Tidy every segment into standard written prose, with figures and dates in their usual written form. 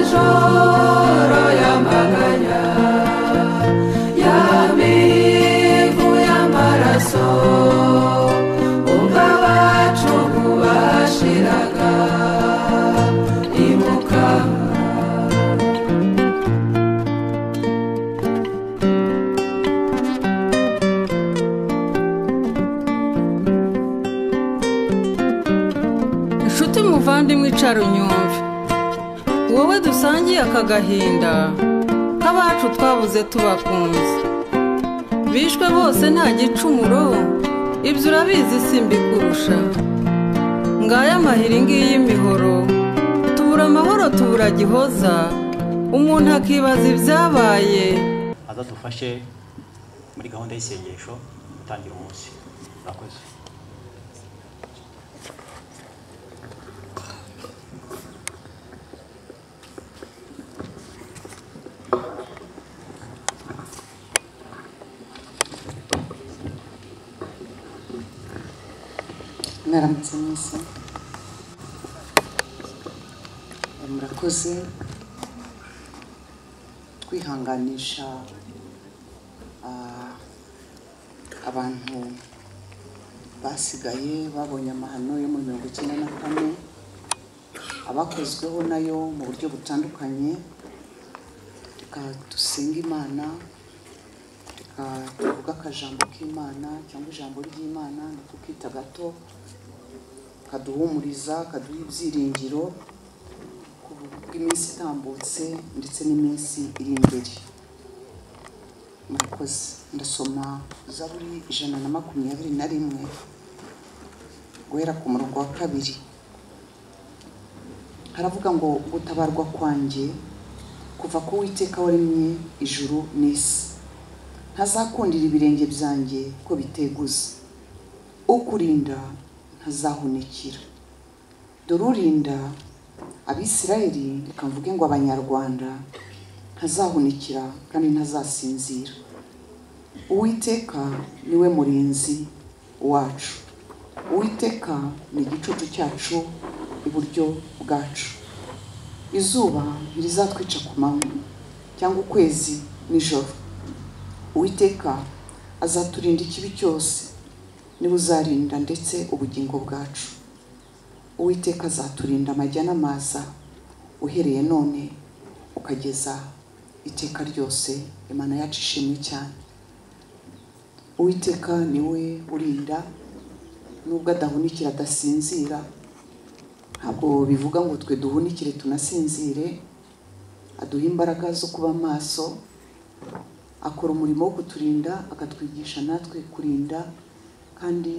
majoro y'amaganya y'amivu y'amaraso ubwo abacu bashiraga ibuka inshuti muvandimwe icara unyumve wowe dusangiye aka gahinda k'abacu twabuze tubakunze bishwe bose nta gicumuro ibyo urabizi simbikurusha ngaya amahiri ngiyi y'imihoro tubura amahoro tubura gihoza umuntu akibaza ibyabaye azadufashe muri gahunda y'isengesho gutangira umunsi murakoze mwaramutse mwese murakoze twihanganisha abantu basigaye babonye amahano yo mu 1994 abakozweho nayo mu buryo butandukanye dusenga Imana tuvuga akajambo k'Imana cyangwa ijambo ry'Imana tukita gato kaduhumuriza kaduha ibyiringiro bw'iminsi itambutse ndetse n'iminsi iri imbere murakoze ndasoma Zaburi 121 guhera ku murongo wa 2 haravuga ngo gutabarwa kwanjye kuva ku Uwiteka waremye ijuru n'isi ntazakundira ibirenge byanjye ko biteguza ukurinda ntazahunikira dorurinda abisirayeli reka mvuge ngo abanyarwanda ntazahunikira kandi ntazasinzira Uwiteka niwe murinzi wacu Uwiteka ni igicucu cyacu iburyo bwacu izuba ntirizatwica ku manywa cyangwa ukwezi nijoro Uwiteka azaturinda ikibi cyose niwe uzarinda ndetse ubugingo bwacu Uwiteka azaturinda amajya n'amaza uhereye none ukageza iteka ryose Imana yacu ishimwe cyane Uwiteka niwe urinda nubwo adahunikira adasinzira ntabwo bivuga ngo twe duhunikire tunasinzire aduha imbaraga zo kuba maso akora umurimo wo kuturinda akatwigisha natwe kurinda kandi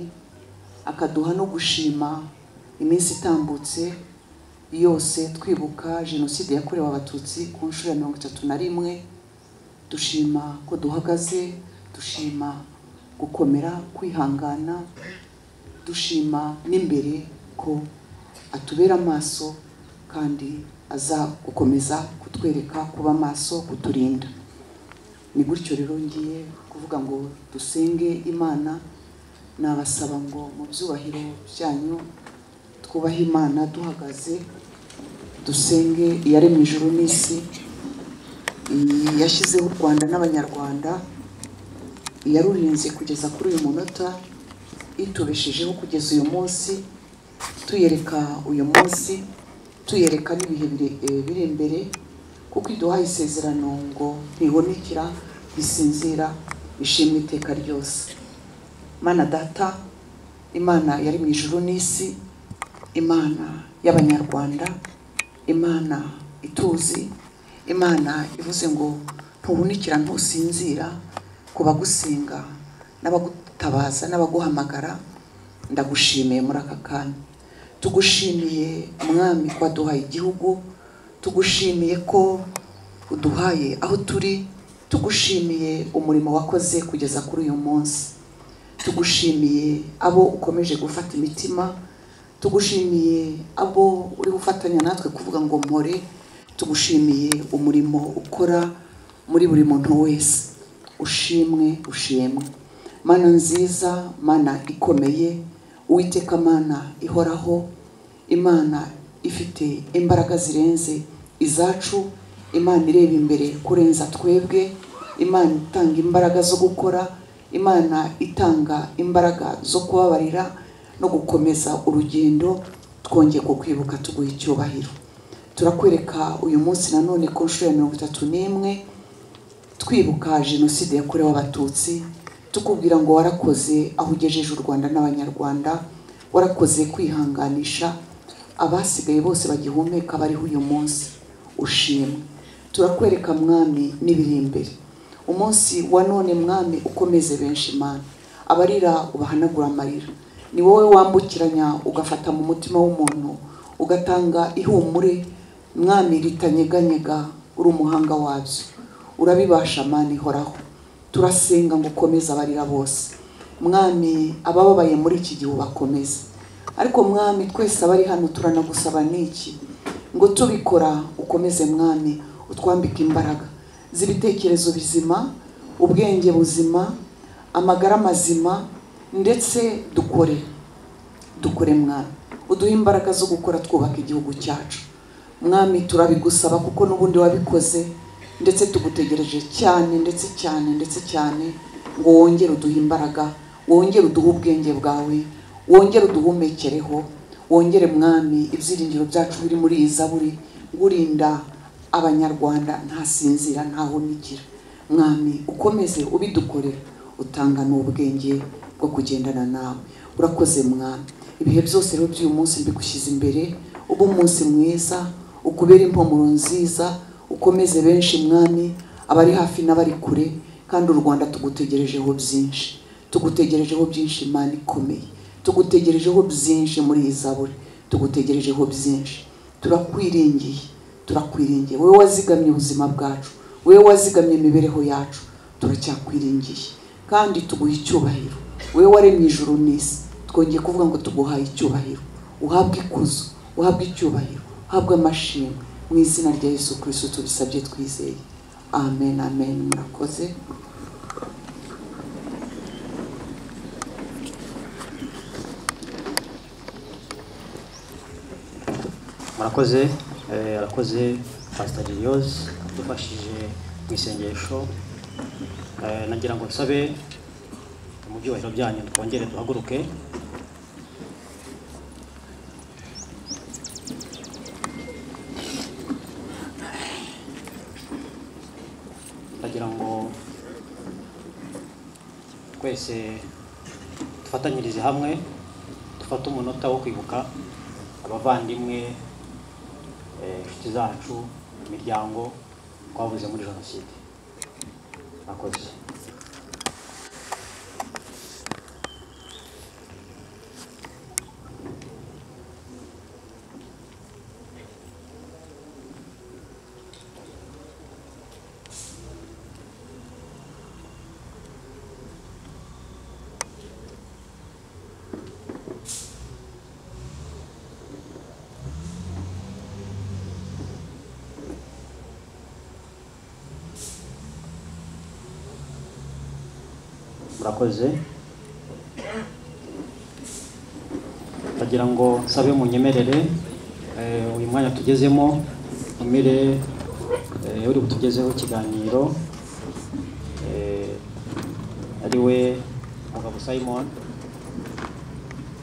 akaduha no gushima iminsi itambutse yose twibuka jenoside yakorewe abatutsi ku nshuro ya 31 dushima ko duhagaze dushima gukomera kwihangana dushima n'imbere ko atubera amaso kandi aza gukomeza kutwereka kuba maso kuturinda ni gutyo rero ngiye kuvuga ngo dusenge Imana nabasaba ngo mu byubahiro byanyu twubahe Imana duhagaze dusenge yaremye ijuru n'isi yashyizeho u Rwanda n'abanyarwanda yarurinze kugeza kuri uyu munota itubeshejeho kugeza uyu munsi tuyereka uyu munsi tuyereka n'ibihe biri imbere kuko iduhaye isezerano ngo ntihunikira isinzira ishimwe iteka ryose Mana data Imana yari mu ijuru n'isi Imana y'abanyarwanda Imana ituzi Imana ivuze ngo ntuhunikira ntusinzira kubagusenga n'abagutabaza n'abaguhamagara ndagushimiye muri aka kanya tugushimiye mwami ko waduhaye igihugu tugushimiye ko uduhaye aho turi tugushimiye umurimo wakoze kugeza kuri uyu munsi tugushimiye abo ukomeje gufata imitima tugushimiye abo uri gufatanya natwe kuvuga ngo mpore tugushimiye umurimo ukora muri buri muntu wese ushimwe Mana nziza Mana ikomeye Uwiteka Mana ihoraho Imana ifite imbaraga zirenze izacu, Imana ireba imbere kurenza twebwe, Imana itanga imbaraga zo gukora, Imana itanga imbaraga zo kubabarira no gukomeza urugendo. Twongeye kukwibuka tuguha icyubahiro. Turakwereka uyu munsi nanone ku nshuro ya 31 twibuka jenoside yakorewe abatutsi, tukubwira ngo warakoze aho ugejeje u Rwanda n'abanyarwanda, warakoze kwihanganisha abasigaye bose bagihumeka bariho uyu munsi. Ushimwe. Turakwereka mwami n'ibiri imbere. Umunsi wa none mwami ukomeze benshi Imana, abarira ubahanagura amarira. Ni wowe wambukiranya ugafata mu mutima w'umuntu ugatanga ihumure mwami ritanyeganyega, uri umuhanga wabyo, urabibasha Mana ihoraho. Turasenga ngo ukomeze abarira bose mwami, abababaye muri iki gihe bakomeze. Ariko mwami twese abari hano turanagusaba niki ngo tubikora ukomeze mwami, utwambike imbaraga z'ibitekerezo bizima, ubwenge buzima, amagara mazima, ndetse dukore mwami, uduhe imbaraga zo gukora twubaka igihugu cyacu mwami. Turabigusaba kuko n'ubundi wabikoze, ndetse tugutegereje cyane ndetse cyane ngo wongere uduhe imbaraga, wongere uduhe ubwenge bwawe, wongere uduhumekereho, wongere mwami ibyiringiro byacu biri muri iyi zaburi, ngurinda abanyarwanda ntasinzira ntahunikira mwami. Ukomeze ubidukorera, utanga n'ubwenge bwo kugendana nawe. Urakoze mwami. Ibihe byose rero by'uyu munsi mbigushyize imbere, ubu umunsi mwiza, ukubera impumuro nziza, ukomeze benshi mwami, abari hafi n'abari kure, kandi u Rwanda tugutegerejeho byinshi Imana ikomeye, tugutegerejeho byinshi muri iyi zaburi, tugutegerejeho byinshi. Turakwiringiye wowe wazigamye ubuzima bwacu, wowe wazigamye imibereho yacu, turacyakwiringiye kandi tuguha icyubahiro. Wowe waremye ijuru n'isi, twongeye kuvuga ngo tuguhaye icyubahiro. Uhabwe ikuzo, uhabwe icyubahiro, uhabwe amashimwe, mu izina rya Yesu Kristo tubisabye twizeye, amen amen. Murakoze. Murakoze. Arakoze Pastor Julius dufashije mu isengesho. Nagira ngo nsabe mu byubahiro byanyu twongere duhaguruke. Nagira ngo twese dufatanyirize hamwe, dufate umunota wo kwibuka abavandimwe, inshuti zacu, imiryango twabuze muri jenoside. Murakoze. Murakoze. Bagira ngo nsabe munyemerere uyu mwanya tugezemo, umire uri butugezeho ikiganiro ari we Mugabo Simon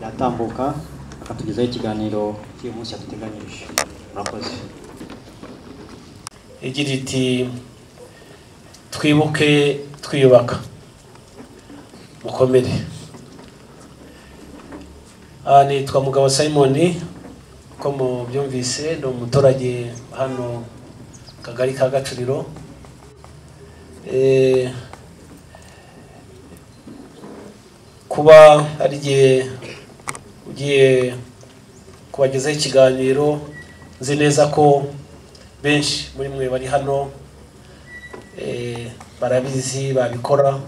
yatambuka akatugezaho ikiganiro cy'uyu munsi yaduteganyirije. Murakoze. Igira iti twibuke twiyubaka, mukomere. Nitwa Mugabo Simon, ko mu byumvise ni umuturage hano Kagari ka Gacuriro. Kuba ari gihe ugiye kubagezaho ikiganiro, nzi neza ko benshi muri mwe bari hano barabizi babikora,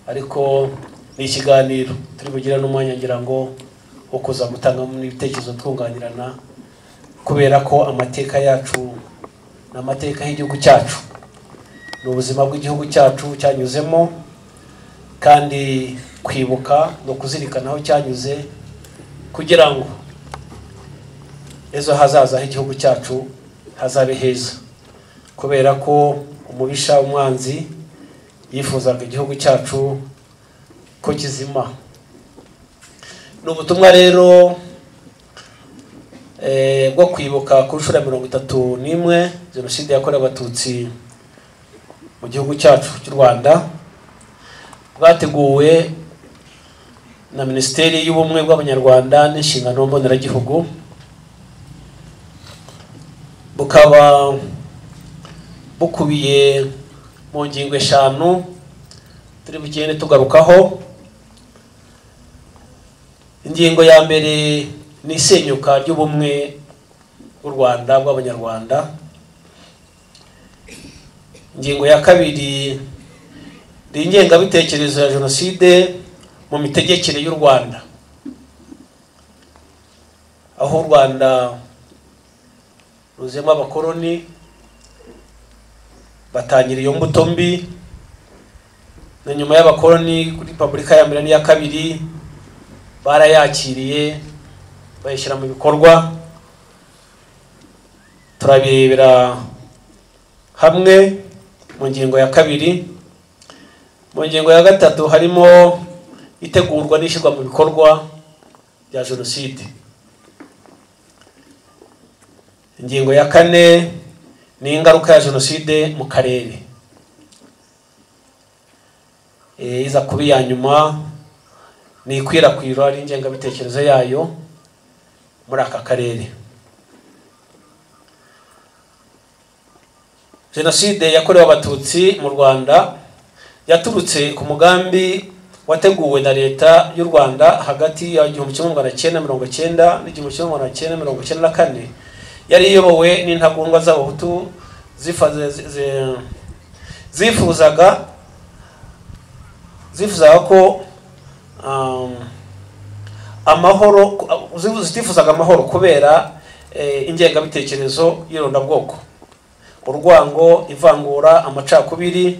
ariko ni ikiganiro turi bugira n'umwanya ngira ngo wo kuza gutanga n'ibitekerezo twunganirana, kubera ko amateka yacu n'amateka y'igihugu cyacu, n'ubuzima bw'igihugu cyacu cyanyuzemo, kandi kwibuka no kuzirikana aho cyanyuze kugira ngo ejo hazaza h'igihugu cyacu hazabe heza, kubera ko umubisha umwanzi yifuzaga igihugu cyacu ko kizima. N'ubutumwa rero bwo kwibuka ku nshuro 31 jenoside yakorewe abatutsi mu gihugu cyacu cy'u Rwanda, bwateguwe na Minisiteri y'Ubumwe bw'Abanyarwanda n'Inshingano Mboneragihugu, bukaba bukubiye mu ngingo 5 turi bugende tugarukaho. Ingingo ya mbere ni isenyuka ry'ubumwe bw'u Rwanda bw'Abanyarwanda. Ingingo ya kabiri ni ingengabitekerezo ya jenoside mu mitegekere y'u Rwanda, aho u Rwanda ruzemo abakoloni batangira iyo mbuto mbi, na nyuma y'abakoloni kuri Repubulika ya mbere n'iya kabiri barayakiriye bayishyira mu bikorwa. Turabirebera hamwe mu ngingo ya kabiri. Mu ngingo ya gatatu harimo itegurwa n'ishyirwa mu bikorwa bya jenoside. Ingingo ya kane ni ingaruka ya jenoside mu karere. Iza kuba iya nyuma ni ikwirakwira n'ingengabitekerezo yayo muri aka karere. Jenoside yakorewe abatutsi mu Rwanda yaturutse ku mugambi wateguwe na leta y'u Rwanda hagati ya 1990 n'1994, yari iyobowe n'intagondwa z'abahutu zifuzaga ko zitifuzaga amahoro kubera ingengabitekerezo y'irondabwoko, urwango, ivangura, amacakubiri.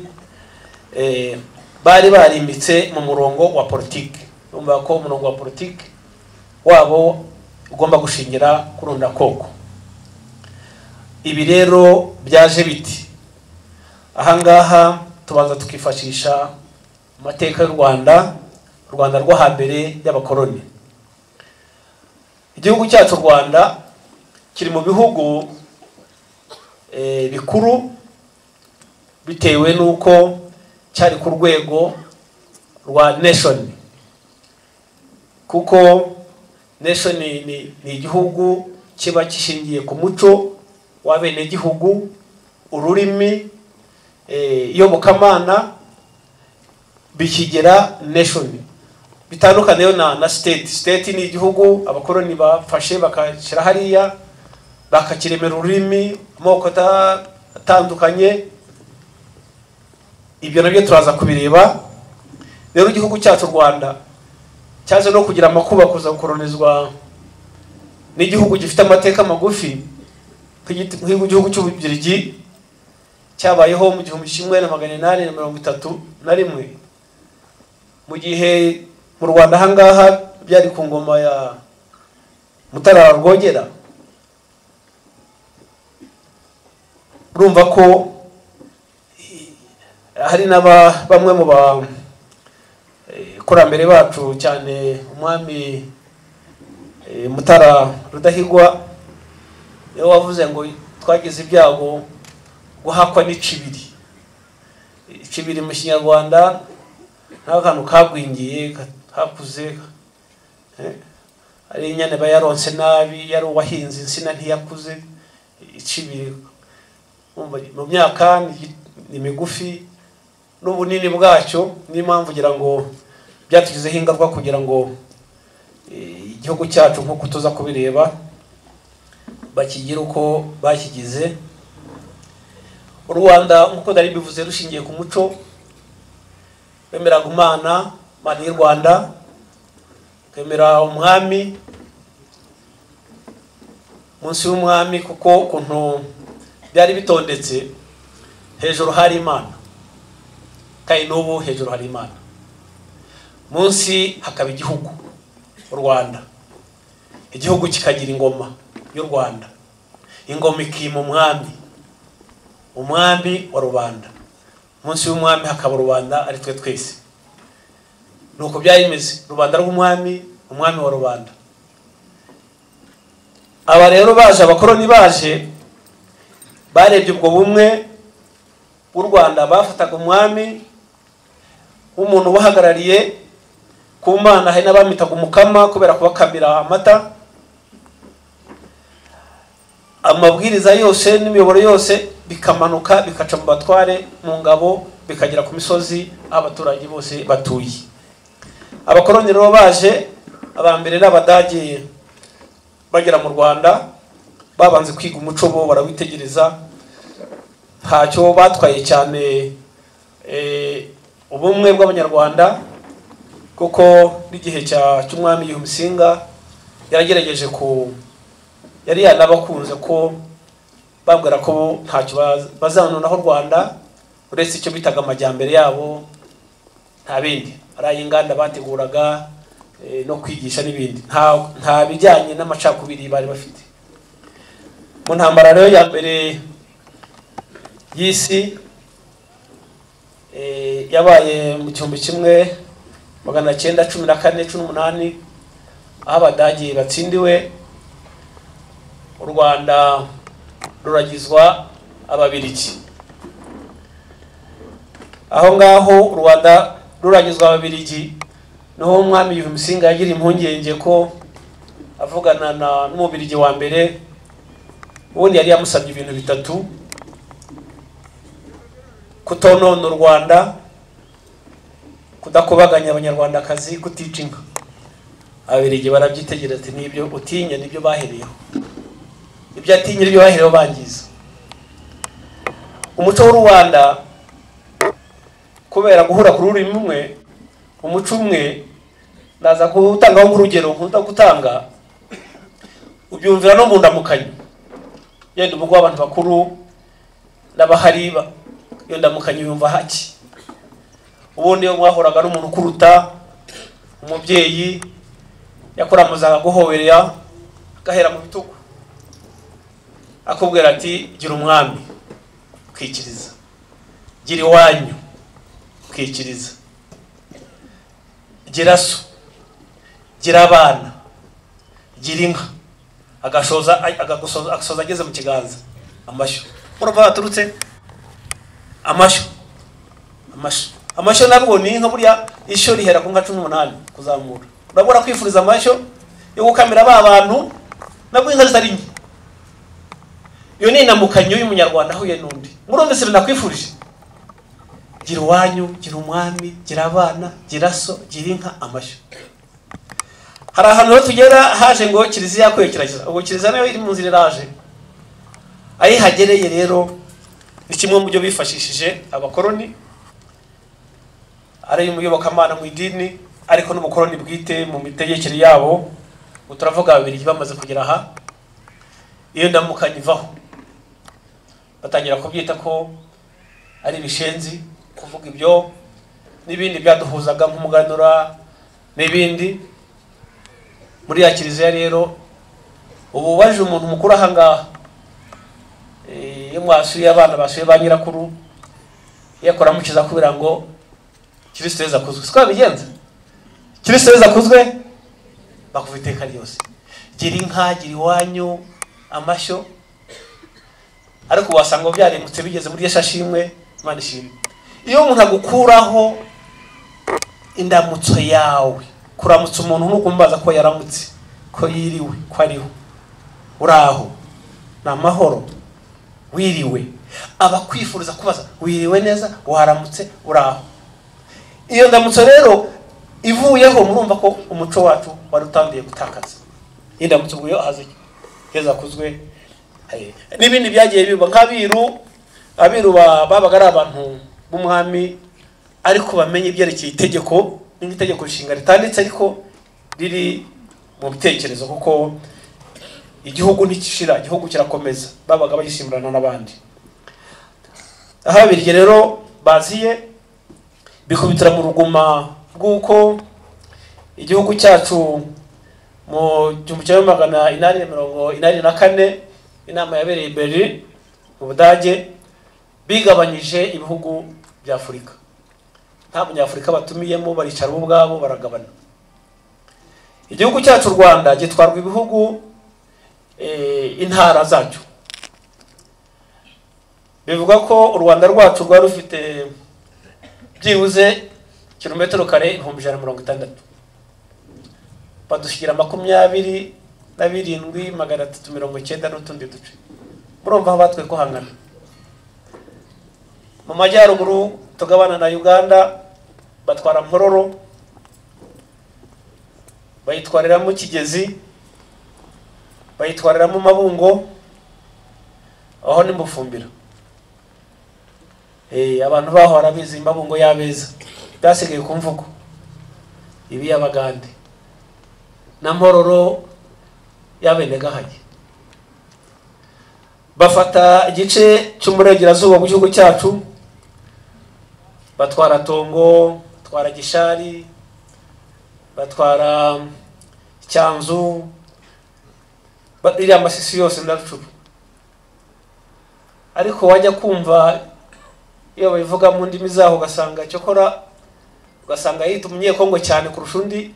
Bari barimbitse mu murongo wa politiki, bumva ko umurongo wa politiki wabo ugomba gushingira kurunda koko. Ibi rero byaje biti, ahangaha tubanza tukifashisha amateka y'u Rwanda, u Rwanda rwo hambere y'abakoloni. Igihugu cyacu u Rwanda kiri mu bihugu bikuru bitewe nuko cyari ku rwego rwa nation, kuko nation ni igihugu kiba kishingiye ku muco w'abene gihugu, ururimi, iyobokamana, bikigera nation. Bitandukanye na state. State ni igihugu abakoloni bafashe bakashyira hariya, bakakiremera ururimi, amoko atandukanye. Ibyo nabyo turaza kubireba. Rero igihugu cyacu u Rwanda cyaje no kugira amakuba kuza gukolonizwa n'igihugu gifite amateka magufi nk'igihugu cy'Ububirigi, cyabayeho mu 1831, mu gihe mu Rwanda hangaha byari ku ngoma ya Mutara Rwogera. Urumva ko hari bamwe mu bakurambere bacu, cyane umwami Mutara Rudahigwa, niwe wavuze ngo twagize ibyago guhakwa n'icibiri. Icibiri mu Kinyarwanda nta kantu kagwingiye hakuze, ari inyane bayaronse nabi, yari uwahinze insina ntiyakuze. Icibiri mu myaka ni migufi, n'ubunini bwacyo n'impamvu kugira ngo byatugizeho ingaruka kugira ngo igihugu cyacu nk'uko tuza kubireba bakigira uko bakigize. U Rwanda nk'uko nari bivuze rushingiye ku muco, bemeraga Imana y'u Rwanda, bemera umwami, munsi y'umwami kuko ukuntu byari bitondetse, hejuru hari Imana, kandi n'ubu hejuru hari Imana, munsi hakaba igihugu u Rwanda. Igihugu kikagira ingoma y'u Rwanda, ingoma ikima umwami wa rubanda. Munsi y'umwami hakaba rubanda ari twe twese. Nuko byari bimeze, rubanda rw'umwami, umwami wa rubanda. Aba rero baje, abakoroni baje, barebye ubwo bumwe bw'u Rwanda, bafataga umwami w'umuntu ubahagarariye ku Mana, hari n'abamitaga umukama kubera kubakamira amata. Amabwiriza yose n'imiyoboro yose bikamanuka bikaca mu batware, mu ngabo, bikagera ku misozi abaturage bose batuye. Abakoroni rero baje, abambere n'Abadage bagera mu Rwanda, babanze kwiga umuco bo barawitegereza, ntacyo batwaye cyane ubumwe bw'Abanyarwanda, kuko n'igihe cy'umwami Musinga yaragerageje yari yanabakunze ko babwira ko ntacyo bazanonaho u Rwanda uretse icyo bitaga amajyambere yabo, nta bindi ari inganda bateguraga no kwigisha n'ibindi, nta bijyanye n'amacakubiri bari bafite. Mu ntambara rero ya mbere y'isi yabaye mu 1914-18 aho Abadage batsindiwe, u Rwanda ruragizwa Ababiligi. Aho ngaho u Rwanda ruragizwa Ababiligi, naho umwami Musinga yagira impungenge ko avugana n'umubirigi wa mbere, ubundi yari yamusabye ibintu bitatu: kutonona u Rwanda, kudakubaganya Abanyarwandakazi, kutica inka. Ababiligi barabyitegereza ati nibyo utinya nibyo bahereyeho, ibyo atinya nibyo bahereyeho bangiza umuco w'u Rwanda. Kubera guhura ku rurimi rumwe, umuco umwe, naza kutangaho nk'urugero nkunda gutanga, ubyumvira no mu ndamukanyo. Yenda ubwo abantu bakuru n'abahari iyo ndamukanyo yumva haki. Ubundi iyo mwahuraga n'umuntu kuruta, umubyeyi yakuramuzaga guhoberera, agahera mu bitugu, akubwira ati gira umwami, ukikiriza; gira iwanyu, ukikiriza; gira so, gira abana, gira inka. Agasoza ageze mu kiganza amashyo. Urumva baturutse amashyo nabwo ni inka. Burya ishyo rihera ku nka 18 kuzamura. Urabura kwifuriza amashyo yo gukamira abantu nabwo inka zitari nke. Iyo ni inamukanyo y'umunyarwanda ahuye n'undi. Murumvise nakwifurije: gira iwanyu, gira umwami, gira abana, gira so, gira inka, amashyo. Hari ahantu ho tugera haje ngo kiliziya yakoye kirakiza. Ubwo kiliziya nayo iri mu nzira iraje. Ayihagereye rero ni kimwe mu byo bifashishije abakoroni, ari umuyobokamana mu idini, ariko n'ubukoroni bwite mu mitegekere yabo. Turavuga Ababiligi bamaze kugera aha, iyo ndamukanyo ivaho, batangira kubyita ko ari ibishenzi, kuvuga ibyo n'ibindi byaduhuzaga nk'umuganura n'ibindi. Muri ya kiliziya rero ubu baje umuntu mukuru aha ngaha, iyo mwasuye abana basuye ba nyirakuru, yakora mukiza kubira ngo Kristo Yesu akuzwe. Siko bigenza? Kristo Yesu akuzwe, bakuva iteka ryose. Gira inka, gira iwanyu, amashyo. Ariko wasanga byaremutse bigeze muri yashashimwe, Imana ishimwe. Iyo umuntu agukuraho indamutso yawe, kuramutsa umuntu nuko umbaza ko yaramutse, ko yiriwe, ko ariho, uraho, na mahoro, wiriwe, abakwifuriza kubaza wiriwe neza, waramutse, uraho. Iyo ndamutso rero ivuyeho, murumva ko umuco wacu wari utangiye gutakaza. Indamutso ubwo haze Yesu akuzwe. N'ibindi byagiye biba nk'abiru babaga ari abantu b'umwami, ariko bamenye ibyerekeye itegeko, n'itegeko nshinga ritanditse ariko riri mu bitekerezo, kuko igihugu ntikishira, igihugu kirakomeza. Babaga bayishimurana n'abandi. Aho Ababiligi rero baziye bikubitira mu ruguma rw'uko igihugu cyacu mu 1884 inama yabereye Berlin mu Budage bigabanyije ibihugu bya Afurika. Nta munyafurika batumiyemo, baricara bo ubwabo baragabana. Igihugu cyacu Rwanda gitwarwa ibihugu intara zacyo. Bivuga ko u Rwanda rwacu rwari rufite byibuze kilometero kare 160. Badushyira 27,390 n'utundi duce. Murumva aho batwe ko hangana. Mu majyaruguru tugabana na Uganda batwara Mpororo, bayitwariramo Kigezi, bayitwariramo Mabungo, aho ni Mufumbira. Abantu baho arabizi Mabungo yabeza byasigaye ku mvugo ibi y'Abagande na Mpororo yabenegahanye. Bafata igice cy'umurengerazuba mu gihugu cyacu, batwara Tongo, batwara Gishari, batwara Cyanzu, iriya Masisi yose ndarucuba. Ariko wajya kumva iyo babivuga mu ndimi zaho ugasanga cyokora, ugasanga yita umunyekongo cyane kurusha undi.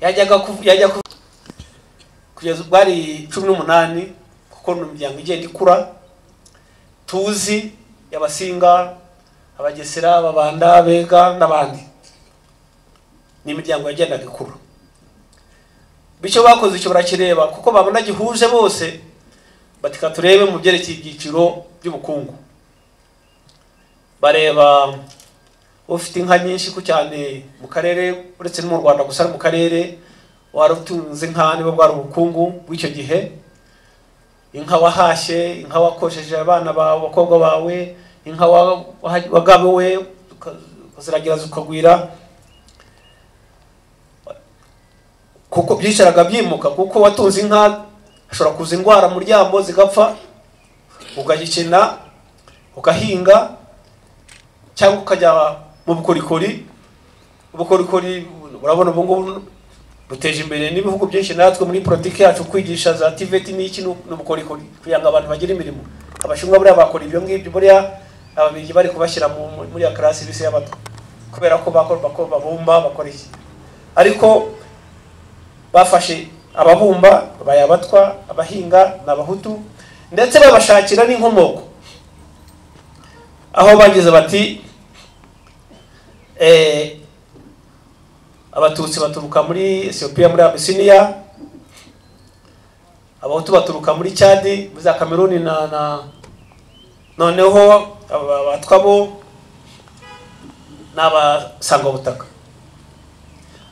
Yajya kugeza bari 18 kuko n'umuryango igenda ikura. Tuzi y'Abasinga, Abagesera, Ababanda, Abega n'abandi. Ni imiryango yagendaga ikura. Bico bakoze icyo barakireba kuko babona gihuje bose, batika turebe mu byerekeye ibyiciro by'ubukungu. Bareba ufite inka nyinshi ku cyane mu karere, uretse no mu Rwanda gusa mu karere warutunze inka nibo bwari ubukungu bw'icyo gihe. Inka wahashye, inka wakosheje abana bawe, abakobwa bawe, inka wagabe we ukaziragira zikagwira. Kuko byicaraga byimuka, kuko watunze inka ashobora kuza indwara mu ryambo zigapfa, ugagikina ugahinga cyangwa ukajya mu bukorikori. Ubukorikori urabona ubu ngubu buteje imbere n'ibihugu byinshi, natwe muri politiki yacu kwigisha za TVET n'iki n'ubukorikori kugira ngo abantu bagire imirimo. Abashinwa buriya bakora ibyo ngibyo, buriya ababirigi bari kubashyira muri ya classe bise y'abato kubera ko babumba bakora iki. Ariko bafashe ababumba bayabatwa, abahinga n'abahutu, ndetse babashakira n'inkomoko. Aho bagize bati Abatutsi baturuka muri Ethiopia, muri Abyssinia, Abahutu baturuka muri Chad, muri za Cameroon noneho abatwa bo n'abasanga ubutaka.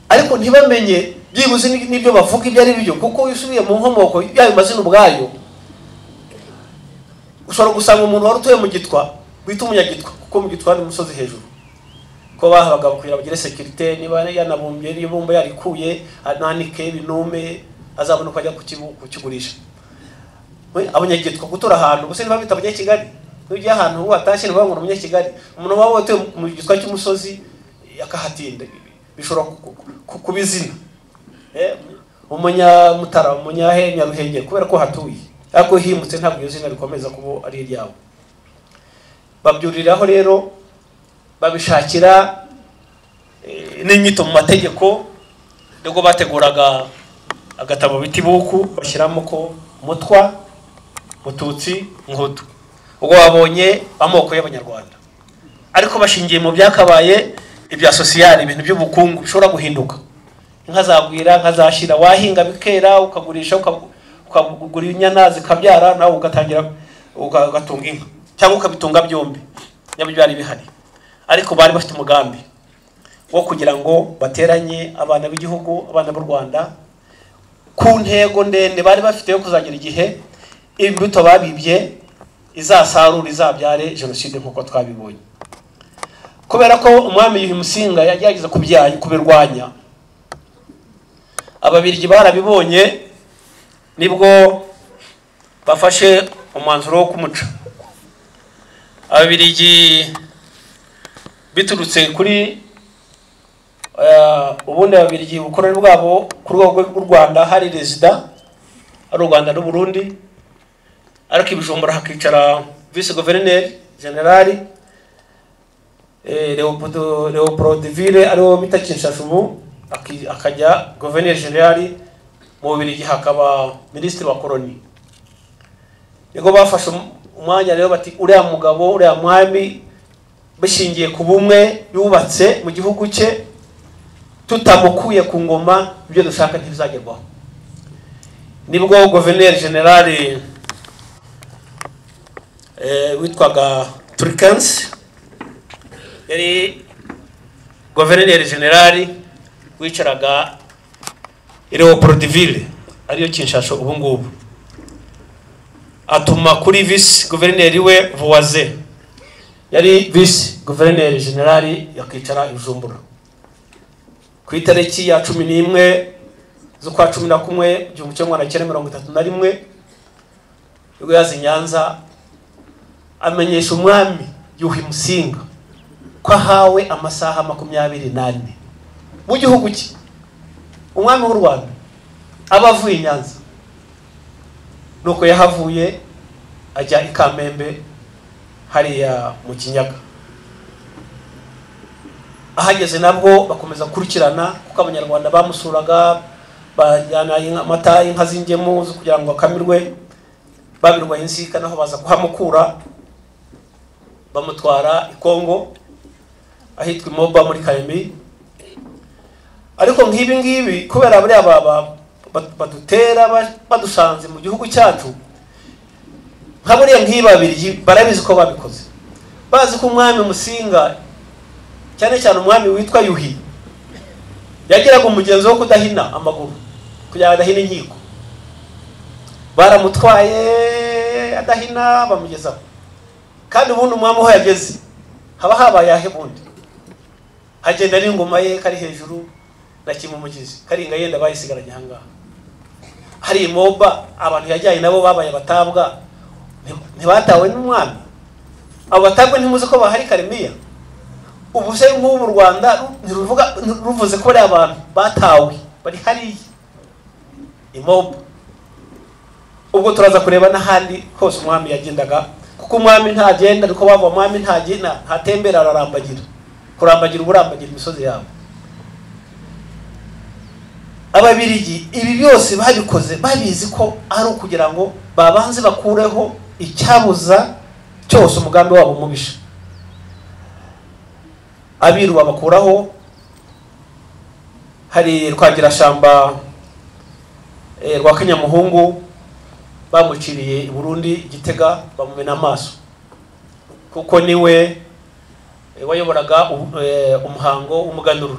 Ariko ntibamenye byibuze n'ibyo bavuga ibyo ari byo, kuko usubiye mu nkomoko y'ayo mazina ubwayo ushobora gusanga umuntu wari utuye mu Gitwa bita umunyagitwa, kuko mu Gitwa ni umusozi hejuru, ko bahabaga kugira bagire security. Niba yanabumbye ibumba yarikuye ananike ibinume azabona uko ajya kukigurisha. Abanyagitwa gutura ahantu gusa niba bita Abanyakigali, n'ujya ahantu watashye niba ngo Umunyakigali, umuntu wawe utuye mu Gitwa cy'umusozi yakahatinda bishobora kubizina Umunyamutara, Umunyahe, Nyaruhengeri kubera ko hatuye, ariko himutse ntabwo iyo zina rikomeza kuba ari iryabo. Babyuriraho rero babishakira n'inyito mu mategeko. Nubwo bateguraga agatabo biti buku bashyiramo ko Mutwa, Mututsi, Nkutu, ubwo babonye amoko y'Abanyarwanda, ariko bashingiye mu byakabaye ibya social, ibintu by'ubukungu bishobora guhinduka. Inka zagwira, inka zashira, wahinga bikera ukagurisha, ukagura inyana zikabyara, nawe ugatangira ugatunga inka cyangwa ukabitunga byombi. Nyabyo byari bihari, ariko bari bafite umugambi wo kugira ngo bateranye abana b'igihugu, abana b'u Rwanda ku ntego ndende bari bafite yo kuzagira igihe imbuto babibye izasarura, izabyare jenoside nk'uko twabibonye. Kubera ko umwami Yuhi Musinga yagize kubirwanya, Ababirigi barabibonye, nibwo bafashe umwanzuro wo kumuca. Ababirigi biturutse kuri ubundi Ababirigi ubukoroni bwabo ku rwego rw'u Rwanda hari resida ari u Rwanda n'u Burundi, ariko i Bujumbura hakicara vice guverineri generali Leopoldville ariwo bita Kinshasa ubu, akajya guverineri generali mu Bubiligi hakaba minisitiri wa koloni. Nigo bafashe umwanya rero bati uriya mugabo uriya mwami bishingiye ku bumwe yubatse mu gihugu cye, tutamukuye ku ngoma ibyo dushaka ntibizagerwaho. Nibwo guverineri generali witwaga Turkens yari guverineri generali wicaraga Leopoldville ariyo Kinshasa ubu ngubu, atuma kuri vice guverineri we Voisin yari vice guverineri generali yakicara i Bujumbura. Ku itariki ya 11 z'ukwa 11 1931 ubwo yazi Nyanza amenyesha umwami Yuhi Musinga ko ahawe amasaha 24 mu gihugu cye. Umwami w'u Rwanda abavuye Nyanza, nuko yahavuye ajya i Kamembe hariya mu Kinyaga. Ahageze nabwo bakomeza kurikirana kuko abanyarwanda bamusuraga, bajyana amata y'inka z'ingemu zo kugira ngo akamirwe, babirwa insika naho baza kuhamukura bamutwara i Kongo ahitwa Moba muri Kalemie. Ariko nk'ibi ngibi kubera bari badutera badusanze mu gihugu cyacu, nka buriya nk'ibabiri barabizi ko babikoze, bazi ko umwami Musinga cyane cyane umwami witwa Yuhi yagiraga umugenzo wo kudahina amaguru kugira adahina inkiko. Baramutwaye adahina bamugezaho, kandi ubundi umwami ho yageze haba habaye ahebundi, hagenda n'ingoma ye kari hejuru na kimumugizi karinga yenda bayisigaranye hangaha. Hari Moba abantu yajyanye nabo babaye batabwa, ntibatawe n'umwami. Abo batabwe ntimuzi ko bahari Kalemie. Ubu se nk'ubu Rwanda ruvuze ko ari abantu batawe bari hariya i Moba. Ubwo turaza kureba n'ahandi hose umwami yagendaga, kuko umwami ntagenda ariko bava umwami ntagenda hatembera ararambagira, kurambagira uburambagira imisozi yabo. Ababiligi ibi byose babikoze babizi ko ari ukugira ngo babanze bakureho icyabuza cyose umugambi wabo mubisha. Abiru babakuraho, hari Rwagirashamba rwa Kanyamuhungu bamuciriye i Burundi Gitega bamumena amaso, kuko niwe wayoboraga umuhango w'umuganuro.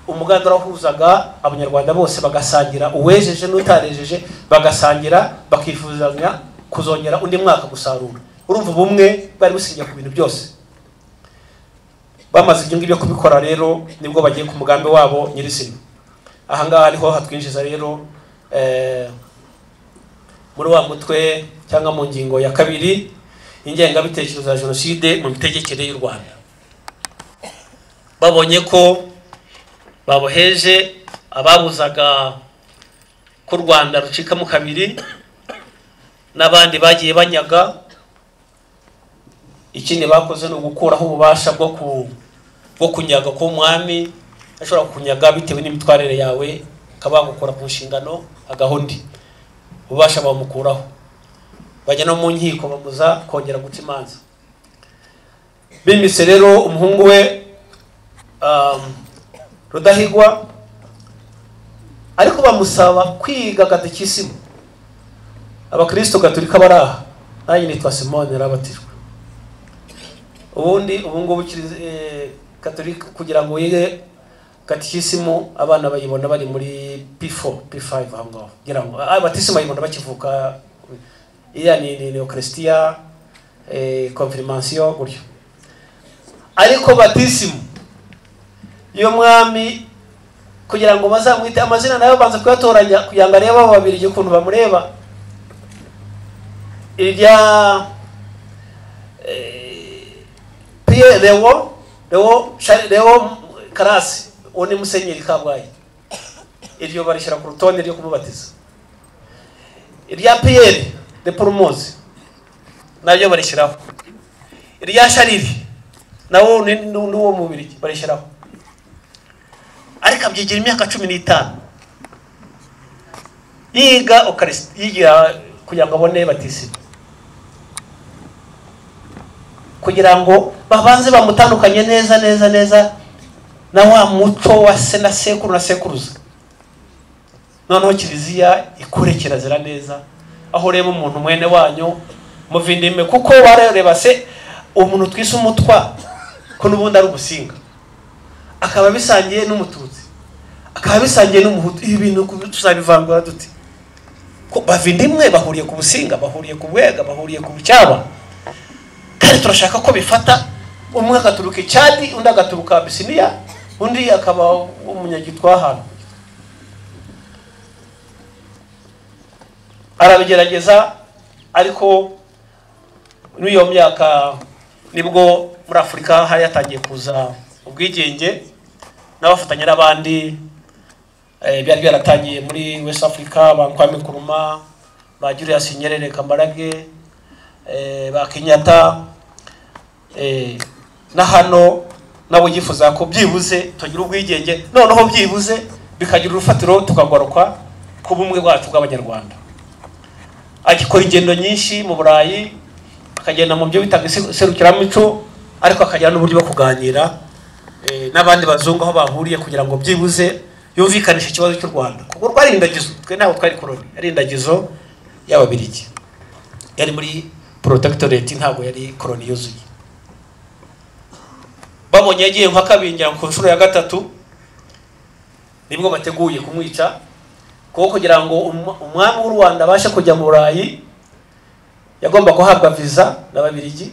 Umuganuro wahuzaga abanyarwanda bose bagasangira, uwejeje n'utarejeje bagasangira, bakifuzanya kuzongera undi mwaka gusarura. Urumva bumwe bari busingiye ku bintu byose. Bamaze ibyo ngibyo kubikora rero nibwo bagiye ku mugambi wabo nyirizina. Aha ngaha ariho hatwinjiza rero muri wa mutwe cyangwa mu ngingo ya 2 ingengabitekerezo za jenoside mu mitegekere y'u Rwanda. Babonye ko baboheje ababuzaga ko u Rwanda rucika mu kabiri, n'abandi bagiye banyaga. Ikindi bakoze no gukuraho ububasha bwo kunyaga ko umwami ashobora kunyaga bitewe n'imitwarire yawe, kabagukora ku nshingano agahondi ubasha bamukuraho. Bajya no mu nkiko bamuza kongera guca imanza. Bimise rero umuhungu we Rudahigwa, ariko bamusaba kwiga katekisimu. Abakristo Gatolika baraha, nanjye nitwa Simone rabatijwe. Ubundi ubungubu Gatolika kugira ngo yige katekisimu abana bayibona bari muri P4 P5 aho ngira ngo abatisimu bayibona bakivuka. Iya ni Eucharistia, confirmation gutyo. Ariko batisimu iyo mwami kugira ngo bazamwite amazina nayo banza kuyatoranya kugira ngo arebe babiri ukuntu bamureba. Irya Pierre Leo Karasi oni Musenyeri Kabwayi, iryo barishira ku rutonde ryo kumubatiza. irya Pierre de Promoze naryo barishyiraho, irya Shariri nawo n'uwo mubiri barishyiraho, ariko abyigira imyaka 15 yiga yiga kugira ngo abone batisima, kugira ngo babanze bamutandukanye neza na wa muco wa se na sekuru na sekuruza. Noneho kiliziya ikure kirazira neza, aho reba umuntu mwene wanyu muvindime, kuko barareba se umuntu twise umutwa ko nubundi ari ubusinga, akaba bisangiye n'umututsi, akaba bisangiye n'umuhutu. Ibintu tuzabivangura duti ko bavindimwe bahuriye ku businga, bahuriye ku bwega, bahuriye ku bucyaba, kandi turashaka ko bifata. Umwe agaturuka Chad, undi agaturuka Abyssinia, undi akaba umunyagitwa hano. Arabigerageza, ariko n'iyo myaka nibwo muri Afurika hari yatangiye kuza ubwigenge n'abafatanya n'abandi. Byari byaratangiye muri West Africa, ba Kwame Nkrumah, ba Julius Nyerere Kambarage, ba Kenyatta, na hano nabo yifuza ko byibuze tugira ubwigenge, noneho byibuze bikagira urufatiro tukagaruka ku bumwe bwacu bw'Abanyarwanda. Agikora ingendo nyinshi mu Burayi, akagenda mu byo bitaga serukiramico, ariko akajyana n'uburyo bwo kuganira n'abandi bazungu aho bahuriye, kugira ngo byibuze yumvikanisha ikibazo cy'u Rwanda, kuko rwari indagizo, twe ntaho twari koloni, ari indagizo y'Ababiligi, yari muri protectorate, ntabwo yari koloni yuzuye. Babonye yagiye nka Kabingira ku nshuro ya 3, nibwo bateguye kumwica, kuko kugira ngo umwami w'u Rwanda abashe kujya mu Burayi yagomba guhabwa visa n'Ababiligi,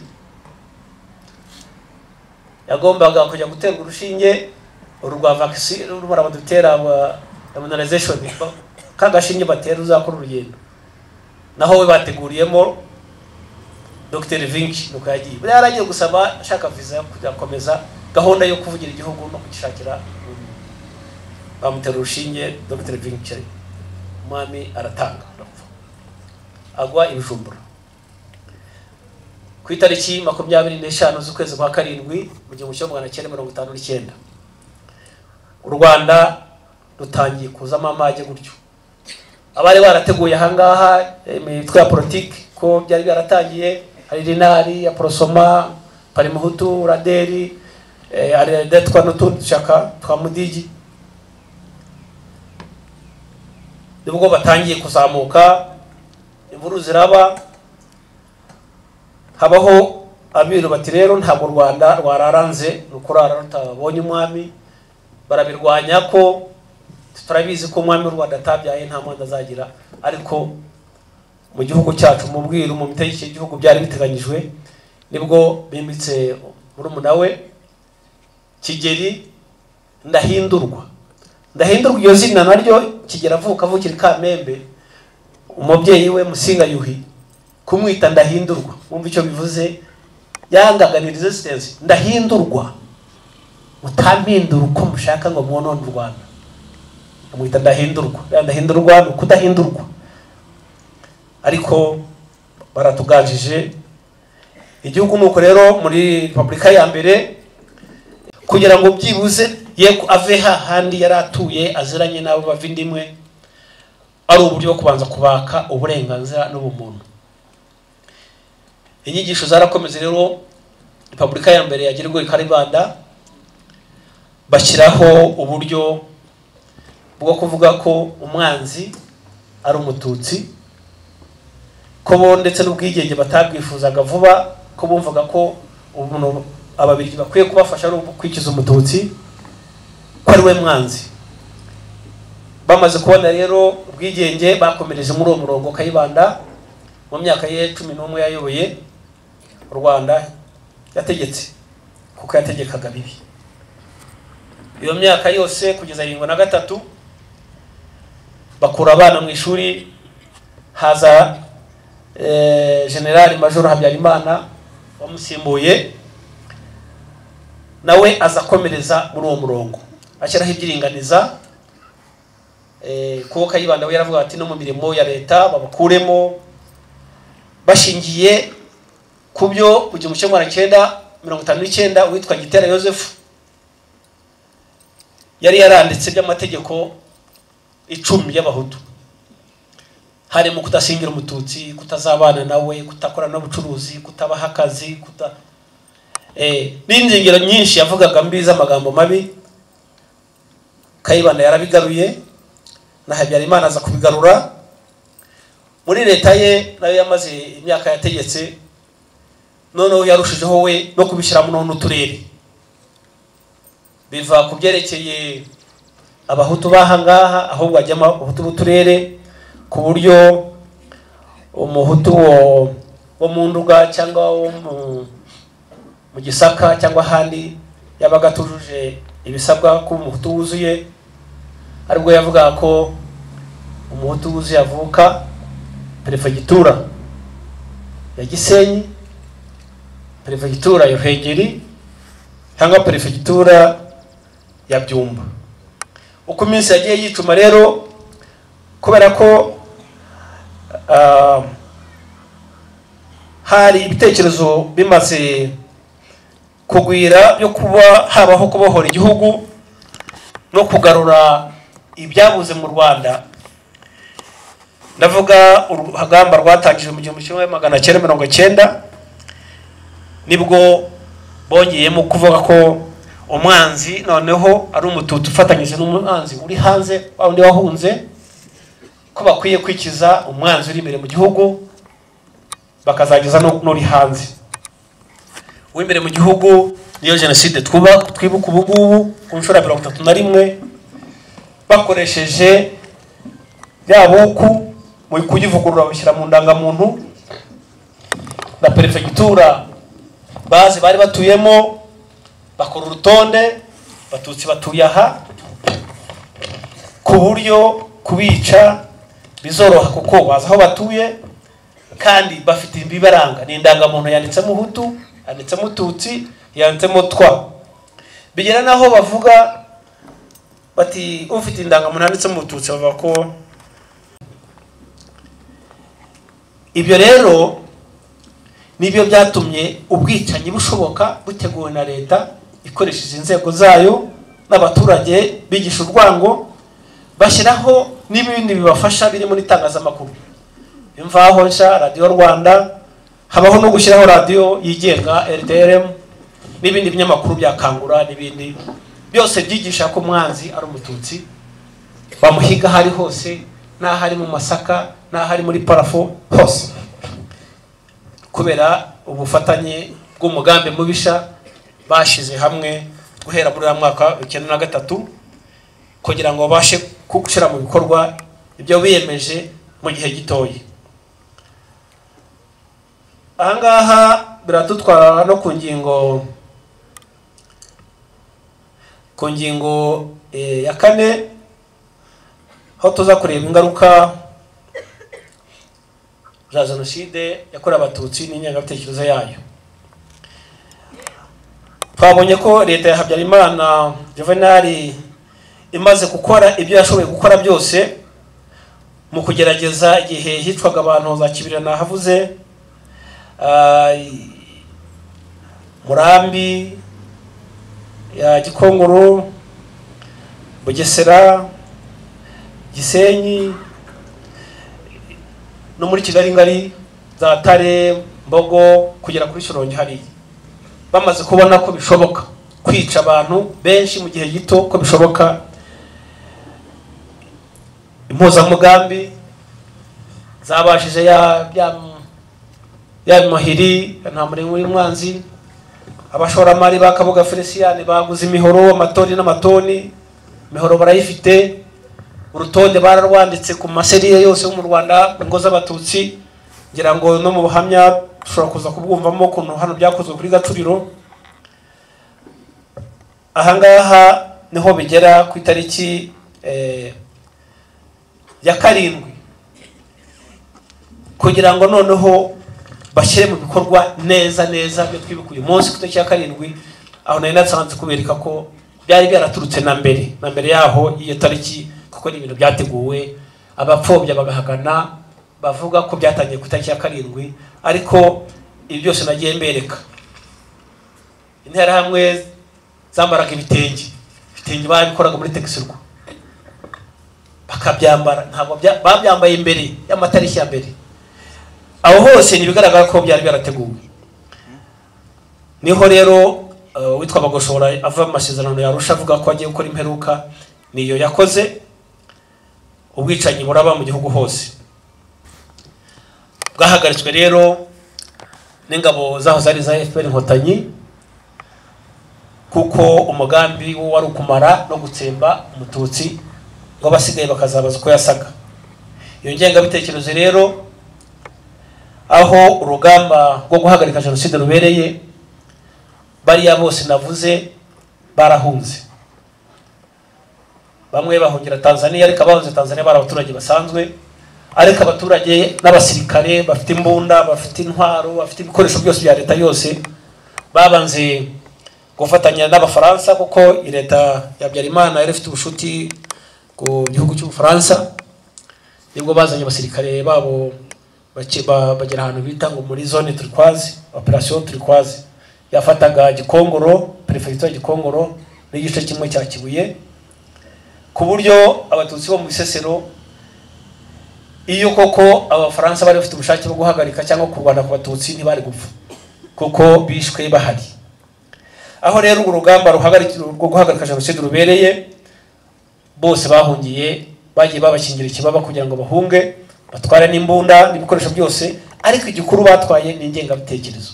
yagombaga kujya guterwa urushinge urwa vaccine urubara badutera immunization, kagashinge batera uzakora urugendo. Naho we bateguriyemo Dr. Vinci nuko yagiye, bari yaragiye gusaba ashaka visa kujya komeza gahunda yo kuvugira igihugu no kugishakira. Bamutera urushinge, Dr. Vinci umwami aratanga, agwa Ibijumbura ku itariki 25 z'ukwezi kwa 7 mu 1959. U Rwanda rutangiye kuzamo amage gutyo. Abari barateguye ahangaha imitwe ya politiki ko byari byaratangiye, hari Rinari ya Prosoma, Parimuhutu, Raderi, ari detwa n'utundi dushaka twa Mudigi, nibwo batangiye kuzamuka, imvuru ziraba, habaho abiru bati rero ntabwo u Rwanda rwararanze nukurara rutabonye umwami. Barabirwanya ko turabizi ko umwami w'u Rwanda atabyaye nta mwanda azagira, ariko mu gihugu cyacu mu bwiru mu mitegeko y'igihugu byari biteganyijwe. Nibwo bimitse murumuna we Kigeli Ndahindurwa. Iyo zina naryo Kigeli avukira Kamembe, umubyeyi we Musinga Yuhi kumwita Ndahindurwa, wumva icyo bivuze, yangaga ni resistance. Ndahindurwa, mutampindura uko mushaka ngo mwonone u Rwanda, amwita Ndahindurwa. Ndahindurwa ni ukudahindurwa, ariko baratuganjije igihugu. Nuko rero muri Repubulika ya mbere, kugira ngo byibuze ye ave hahandi yaratuye aziranye n'abo bavindimwe, ari uburyo bwo kubanza kubaka uburenganzira n'ubumuntu. Inyigisho zarakomeze rero. Repubulika ya mbere yagirirwa Karibanda, bashyiraho uburyo bwo kuvuga ko umwanzi ari umututsi, ko bo ndetse n'ubwigenge batabwifuzaga vuba, ko bumvaga ko umuntu Ababiligi bakwiye kubafasha no kwikiza umututsi, ko ari we mwanzi. Bamaze kubona rero ubwigenge, bakomereje muri uwo murongo. Kayibanda mu myaka ye 11 yayoboye u Rwanda yategetse, kuko yategekaga bibi. Iyo myaka yose kugeza 73 bakura abana mu ishuri, haza General Major Habyarimana wamusimbuye, nawe aza komereza muri uwo murongo, ashyiraho ibyiringaniza kuko Kayibanda we yaravuga ati no mu mirimo ya leta babakuremo bashingiye ku byo mu 1959 witwa Gitera Joseph yari yaranditse by'amategeko 10 y'abahutu, harimo kudashingira umututsi, kutazabana nawe, kutakora n'ubucuruzi, kutabaha akazi, n'inzingiro nyinshi yavugaga mbiza amagambo mabi. Kayibanda yarabigaruye na Habyarimana aza kubigarura muri leta ye, nayo yamaze imyaka yategetse, noneho yarushijeho we no kubishyiramo n'uturere, biva ku byerekeye abahutu bahangaha ahubwo ajyamo abahutu b'uturere, ku buryo umuhutu wo mu Nduga cyangwa wo mu Gisaka cyangwa handi yabaga tujuje ibisabwa ko umuhutu wuzuye, aribwo yavuga ko umuhutu wuzuye avuka perefegitura ya Gisenyi, perefegitura ya Ruhengeri cyangwa perefegitura ya Byumba. Uko iminsi yagiye yicuma rero, kubera ko hari ibitekerezo bimaze kugwira byo kuba habaho kubohora igihugu no kugarura ibyabuze mu Rwanda. Ndavuga urugamba rwatangijwe mu 1990, nibwo bongeyemo kuvuga ko umwanzi noneho ari umututu ufatanyije n'umwanzi uri hanze wundi wahunze, ko bakwiye kwikiza umwanzi uri imbere mu gihugu bakazageza n'uri hanze. W'imbere mu gihugu niyo jenoside twibuka ubu ngubu ku nshuro 31 bakoresheje yabuku mu kuyivugurura bashyira mu ndangamuntu na perefegitura bazi bari batuyemo, bakora urutonde batutsi batuye aha, ku buryo kubica bizoroha kuko bazi aho batuye kandi bafite ibibaranga. Ni indangamuntu yanditsemo Hutu, yanditsemo Tutsi, yanditsemo Twa. Bigera naho bavuga bati ufite indangamuntu yanditsemo Tutsi bavuga ko ibyo rero nibyo byatumye ubwicanyi bushoboka buteguwe na leta ikoresheje inzego zayo n'abaturage bigisha urwango, bashyiraho n'ibindi bibafasha biri muri itangazamakuru, imvaho nsha, Radio Rwanda, habaho no gushyiraho radio yigenga RTRM n'ibindi binyamakuru byakangura n'ibindi byose byigisha ko umwanzi ari umututsi, bamuhiga hari hose, n'ahari mu Masaka, n'ahari muri Parafo hose, kubera ubufatanye bw'umugambi mubisha bashize hamwe guhera muri mwaka 1993 kugira ngo babashe gushyira mu bikorwa ibyo biyemeje mu gihe gitoyi. Ahangaha biratutwara no ku ngingo ya 4 aho tuza kureba ingaruka za jenoside yakorewe abatutsi n'ingengabitekerezo yayo. Twabonye ko leta ya Habyarimana Juvenal imaze gukora ibyo yashoboye gukora byose mu kugerageza igihe hicwaga abantu za Kibirana havuze, Murambi, ya Gikongoro, Bugesera, Gisenyi no muri Kigali ngari za Tare, Mbogo kugera kuri Shyorongi hari. Bamaze kubona ko bishoboka kwica abantu benshi mu gihe gito, ko bishoboka, impuzamugambi zabashije ya Mahiri nta muri mwanzi, abashoramari bakabuga Feliciane baguze imihoro, amatoni n'amatoni, imihoro barayifite, urutonde bararwanditse ku maseriye yose mu Rwanda ngo z'abatutsi, ngira ngo no mu buhamya ushobora kuza kubwumvamo kuntu hano byakozwe kuri Gacuriro. Ahangaha niho bigera ku itariki ya 7 kugira ngo noneho bashyire mu bikorwa neza byo twibuka uyu munsi ku itariki ya 7, aho nari natsanze kubereka ko byari byaraturutse na mbere yaho iyo tariki kuko ni ibintu byateguwe, abapfobya bagahagana bavuga ko byatangiye ku itariki ya 7, ariko ibi byose nagiye mbereka. Interahamwe zambaraga ibitenge babikoraga muri Texirwa, bakabyambara, ntabwo babyambaye imbere y'amatariki ya mbere. Aho hose nibigaragara ko byari byarateguwe. Niho rero witwa Bagoshora ava mu masezerano yarusha avuga ko agiye gukora imperuka, niyo yakoze. Ubwicanyi buraba mu gihugu hose, bwahagaritswe rero n'ingabo zaho zari za FPR Inkotanyi, kuko umugambi wo wari ukumara no gutsemba umututsi ngo basigaye bakazabaza uko yasaga. Iyo ngengabitekerezo rero, aho urugamba rwo guhagarika jenoside rubereye, bariya bose navuze barahunze. Bamwe bahungira Tanzania, ariko abahunze Tanzania bari abaturage basanzwe, ariko abaturage n'abasirikare bafite imbunda, bafite intwaro, bafite ibikoresho byose bya leta yose, babanze gufatanya n'abafaransa, kuko leta ya Habyarimana yari ifite ubushuti ku gihugu cy'Ubufaransa. Nibwo bazanye abasirikare babo bagera ahantu bita ngo muri zone turquoise, operation turquoise, yafataga Gikongoro, prefecture Gikongoro n'igice kimwe cya Kibuye, ku buryo abatutsi bo mu Bisesero, iyo koko abafaransa bari bafite ubushake bwo guhagarika cyangwa kurwana ku batutsi, ntibari gupfa kuko bishwe bahari. Aho rero urugamba rwo guhagarika jenoside rubereye, bose bahungiye, bagiye babakingira ikibaba kugira ngo bahunge, batware n'imbunda n'ibikoresho byose, ariko igikuru batwaye ni ingengabitekerezo.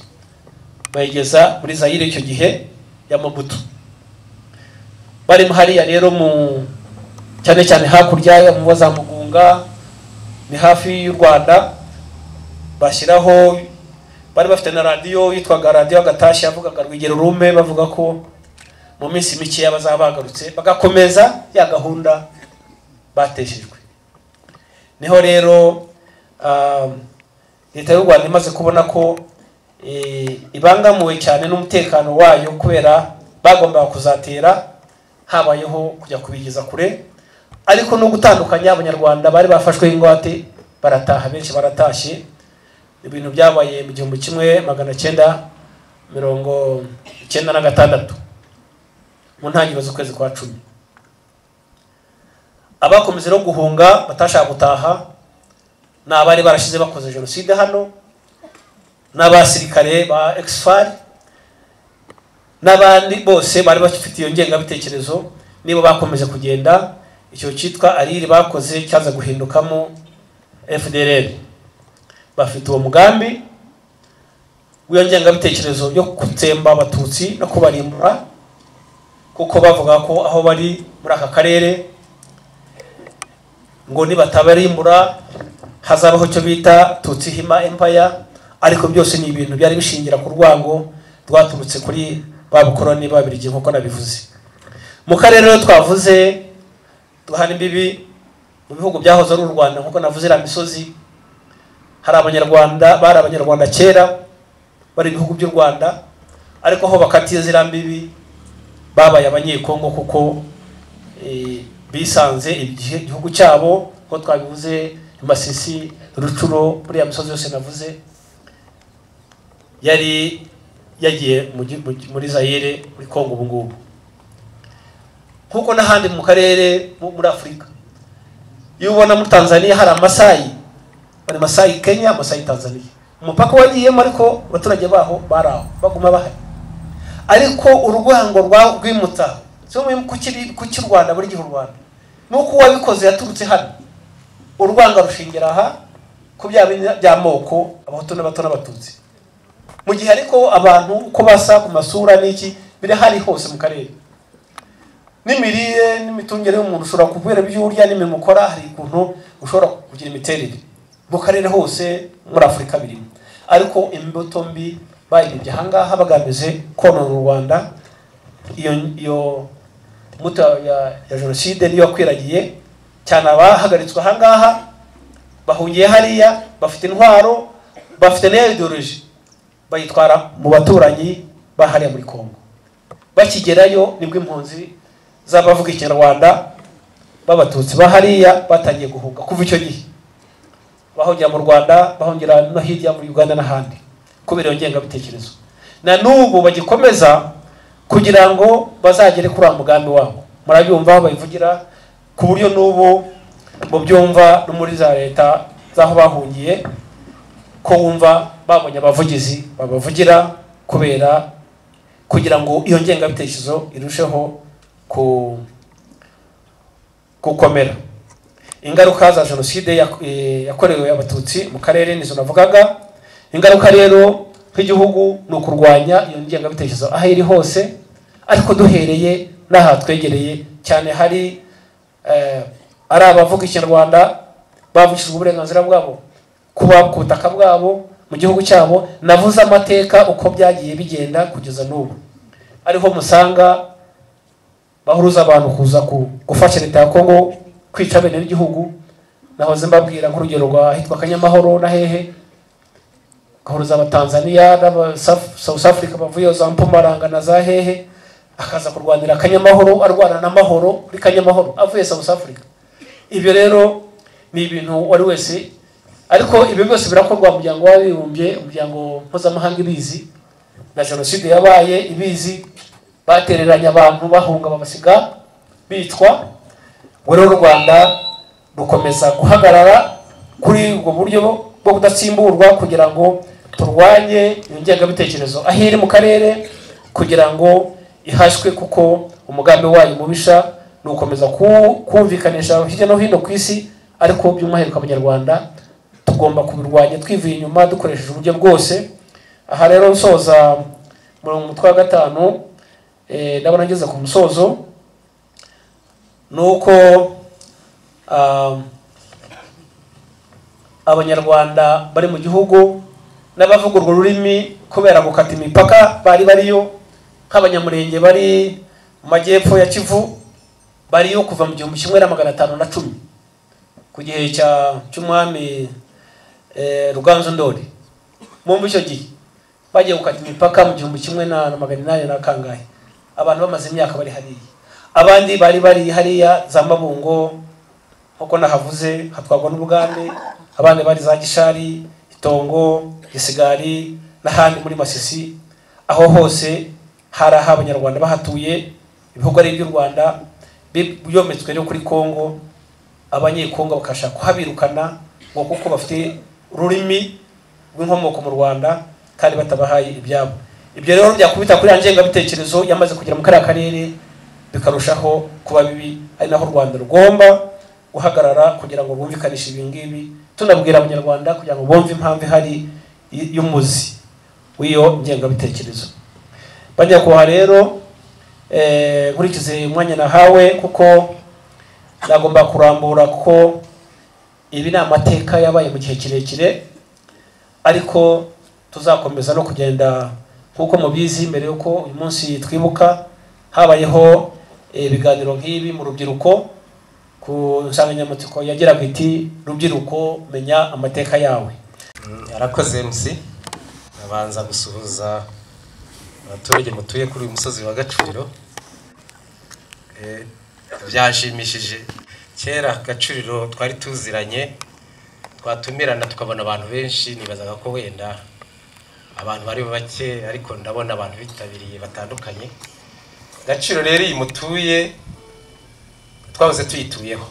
Bayigeza muri Zaire icyo gihe ya Mobutu. Bari hariya rero cyane cyane hakurya mu Bazamugunga, ni hafi y'u Rwanda, bashyiraho, bari bafite na radio yitwaga Radio Agatashi, yavugaga Rwigero Rume, bavuga ko mu minsi mike bazabagarutse bagakomeza ya gahunda bateshejwe. Niho rero leta y'u Rwanda imaze kubona ko ibangamuwe cyane n'umutekano wayo, kubera bagombaga kuzatera, habayeho kujya kubigeza kure, ariko no gutandukanya abanyarwanda bari bafashwe ingwate, barataha, benshi baratashye. Ibintu byabaye mu 1996 mu ntangiriro z'ukwezi kwa 10. Abakomeze no guhunga batashaka gutaha n'abari barashize bakoze jenoside hano, n'abasirikare ba Exfar, n'abandi bose bari bafite iyo ngengabitekerezo, nibo bakomeje kugenda. Icyo cyitwa Ariri bakoze cyaza guhindukamo FDLR. Bafite uwo mugambi w'iyo ngengabitekerezo yo gutsemba abatutsi no kubarimbura, kuko bavuga ko aho bari muri aka karere ngo nibatabarimbura hazabaho cyo bita Tutsi-Hima Empire, ariko byose ni ibintu byari bishingira ku rwango rwaturutse kuri babukoroni babirigi, nkuko nabivuze. Mu karere twavuze duhana imbibi mu bihugu byahoze ari u Rwanda, nkuko navuze la misozi, hari abanyarwanda, bari abanyarwanda kera bari ibihugu by'u Rwanda, ariko aho bakatiye zira mbibi babaye abanyekongo, kuko bisanze igihugu cyabo, ko twabivuze Masisi, Rucuro, muri ya misozi yose navuze, yari yagiye muri Zaire, muri Kongo ubu ngubu. Nkuko n'ahandi mu karere muri Afurika, iyo ubona muri Tanzania hari Amasayi, bari Masayi Kenya, Masayi Tanzania, umupaka wagiyemo, ariko abaturage baho baraho baguma bahari. Ariko urwango rwimutsa cyo kuki Rwanda buri gihe u Rwanda nuko wabikoze yaturutse hano, urwanga rushingira aha ku by'amoko, abahutu n'abato n'abatutsi, mu gihe ariko abantu uko basa ku masura n'iki biri hari hose mu karere. N'imirire n'imitungire y'umuntu ushobora kubera by'urya n'imirimo ukora, hari ukuntu ushobora kugira imiterere mu karere hose muri Afurika birimo. Ariko imbuto mbi bayibye ahangaha bagamije konona u Rwanda. Iyo muto ya jenoside niyo kwiragiye cyane, abahagaritswe ahangaha bahungiye hariya, bafite intwaro, bafite na ideology, bayitwara mu baturanyi bahariya muri Kongo. Bakigerayo nibwo impunzi z'abavuga Ikinyarwanda b'abatutsi bahariya batangiye guhunga kuva icyo gihe, bahungira mu Rwanda, bahungira no hirya muri Uganda n'ahandi kubera iyo ngengabitekerezo, na n'ubu bagikomeza kugira ngo bazagere kuri uwo mugambi wabo. Murabyumva babivugira ku buryo n'ubu mu byumva no muri za leta zaho bahungiye ko wumva babonye abavugizi babavugira kubera kugira ngo iyo ngengabitekerezo irusheho gukomera. Ingaruka za jenoside yakorewe abatutsi mu karere nizo navugaga. Ingaruka rero nk'igihugu ni ukurwanya iyo ngengabitekerezo aho iri hose, ariko duhereye n'aha twegereye cyane hari ari abavuga ikinyarwanda bavukijwe uburenganzira bwabo kuba ku butaka bwabo mu gihugu cyabo. Navuze amateka uko byagiye bigenda kugeza n'ubu, ariho musanga bahuruza abantu kuza gufasha leta ya Kongo kwica bene n'igihugu. Nahoze mbabwira nk'urugero rwa hitwa Kanyamahoro na hehe, gahuruza abatanzania n'aba South Africa bavuye za Mpumalanga na za hehe, akaza kurwanira Kanyamahoro, arwana n'amahoro kuri Kanyamahoro avuye South Africa. Ibyo rero ni ibintu wari wese, ariko ibyo byose birakorwa mu muryango w'abibumbye, umuryango mpuzamahanga ibizi, na jenoside yabaye ibizi, batereranya abantu bahunga babasiga bitwa. Rero u Rwanda rukomeza guhagarara kuri ubwo buryo bwo kudatsimburwa kugira ngo turwanye ingengabitekerezo aho iri mu karere, kugira ngo ihashwe, kuko umugambi wayo mubisha ni ukomeza kumvikanisha hirya no hino ku isi, ariko by'umwihariko abanyarwanda tugomba kubirwanya twivuye inyuma dukoresheje uburyo bwose. Aha rero nsoza mu mutwe wa 5 ndabona ngeze ku musozo, nuko abanyarwanda bari mu gihugu n'abavuga urwo rurimi kubera gukata imipaka bariyo, nk'abanyamurenge bari mu majyepfo ya Kivu bariyo kuva mu 1510 ku gihe cy'umwami Ruganzu Ndoli. Mu icyo gihe bagiye gukata imipaka mu 1800 na kangahe, abantu bamaze imyaka bari hariya. Abandi bari hariya za Mabungo nkuko nahavuze, hatwagwa n'Ubugande. Abandi bari za Gishari, Itongo, Gisigari n'ahandi muri Masisi. Aho hose hari abanyarwanda bahatuye, ibihugu ari by'u Rwanda byometswe rero kuri Kongo. Abanyekongo bakashaka kuhabirukana ngo kuko bafite ururimi rw'inkomoko mu Rwanda kandi batabahaye ibyabo. Ibyo rero byakubita kuri ngengabitekerezo yamaze kugira mu karere bikarushaho kuba bibi, ari naho u Rwanda rugomba guhagarara kugira ngo bumvikanishe ibingibi, tunabwira abanyarwanda kugira ngo bumve impamvu hari y'umuzi w'iyo ngengabitekerezo. Bajya kuha rero nkurikize umwanya nahawe, kuko nagomba kurambura kuko ibi ni amateka yabaye mu gihe kirekire, ariko tuzakomeza no kugenda nkuko mubizi. Mbere yuko uyu munsi twibuka habayeho ibiganiro nk'ibi mu rubyiruko ku nsanganyamatsiko yagiraga iti rubyiruko menya amateka yawe. Yarakoze MC, abanza gusuhuza abaturage mutuye kuri uyu musozi wa Gacuriro. Byashimishije, kera Gacuriro twari tuziranye, twatumirana tukabona abantu benshi, nibazaga ko wenda abantu bari bake, ariko ndabona abantu bitabiriye batandukanye. Gacuriro rero iyi mutuye twahoze tuyituyeho,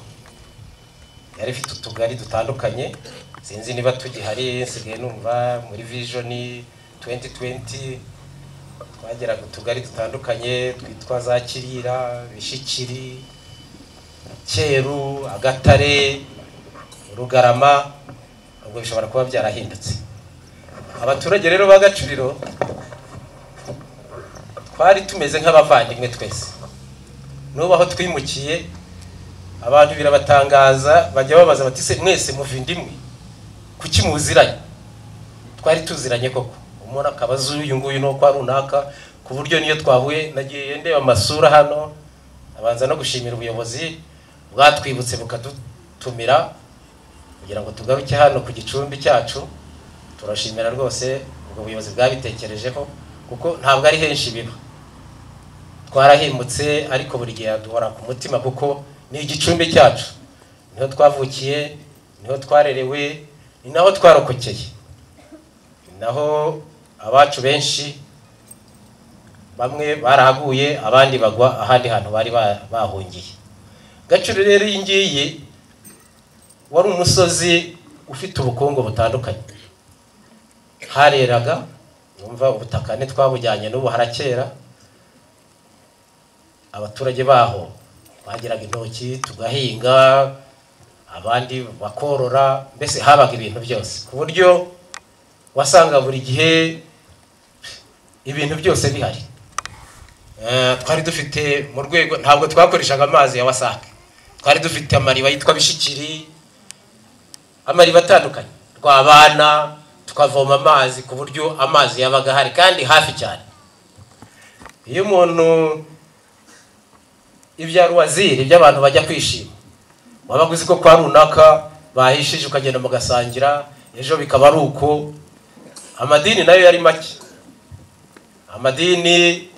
yari ifite utugari dutandukanye, sinzi niba tugihari, nsigaye numva muri Vision 2020 twageraga utugari dutandukanye twitwa za Kirira, Bishikiri, Cyeru, Agatare, Rugarama. Ubwo bishobora kuba byarahindutse. Abaturage rero ba Gacuriro twari tumeze nk'abavandimwe twese. Nubu aho twimukiye abantu birabatangaza, bajya babaza bati se mwese muvindimwe kuki muziranye? Twari tuziranye koko, umuntu akabaza uyu nguyu no kwa runaka, ku buryo niyo twahuye nagiye ndeba amasura hano, abanza no gushimira ubuyobozi bwatwibutse bukadutumira kugira ngo tugaruke hano ku gicumbi cyacu. Turashimira rwose ubwo buyobozi bwabitekerejeho, kuko ntabwo ari henshi biba. Twarahimutse, ariko buri gihe duhora ku mutima, kuko ni igicumbi cyacu, niho twavukiye, niho twarerewe, ni naho twarokokeye, naho abacu benshi bamwe barahaguye abandi bagwa ahandi hantu bari bahungiye. Gacuriro rero iyi ngiyi wari umusozi ufite ubukungu butandukanye, hareraga, numva ubutaka ne twabujyanye n'ubu harakera, abaturage baho bagiraga intoki tugahinga, abandi bakorora, mbese habaga ibintu byose ku buryo wasanga buri gihe ibintu byose bihari. Twari dufite mu rwego, ntabwo twakoreshaga amazi ya wasake, twari dufite amariba yitwa Bishikiri, amariba atandukanye, twabana tukavoma amazi ku buryo amazi yabaga hari kandi hafi cyane. Iyo umuntu ibya ruwaziri by'abantu bajya kwishima, wabaga uzi ko kwa runaka bahishije ukagenda mugasangira, ejo bikaba ari uko. Amadini nayo yari make, amadini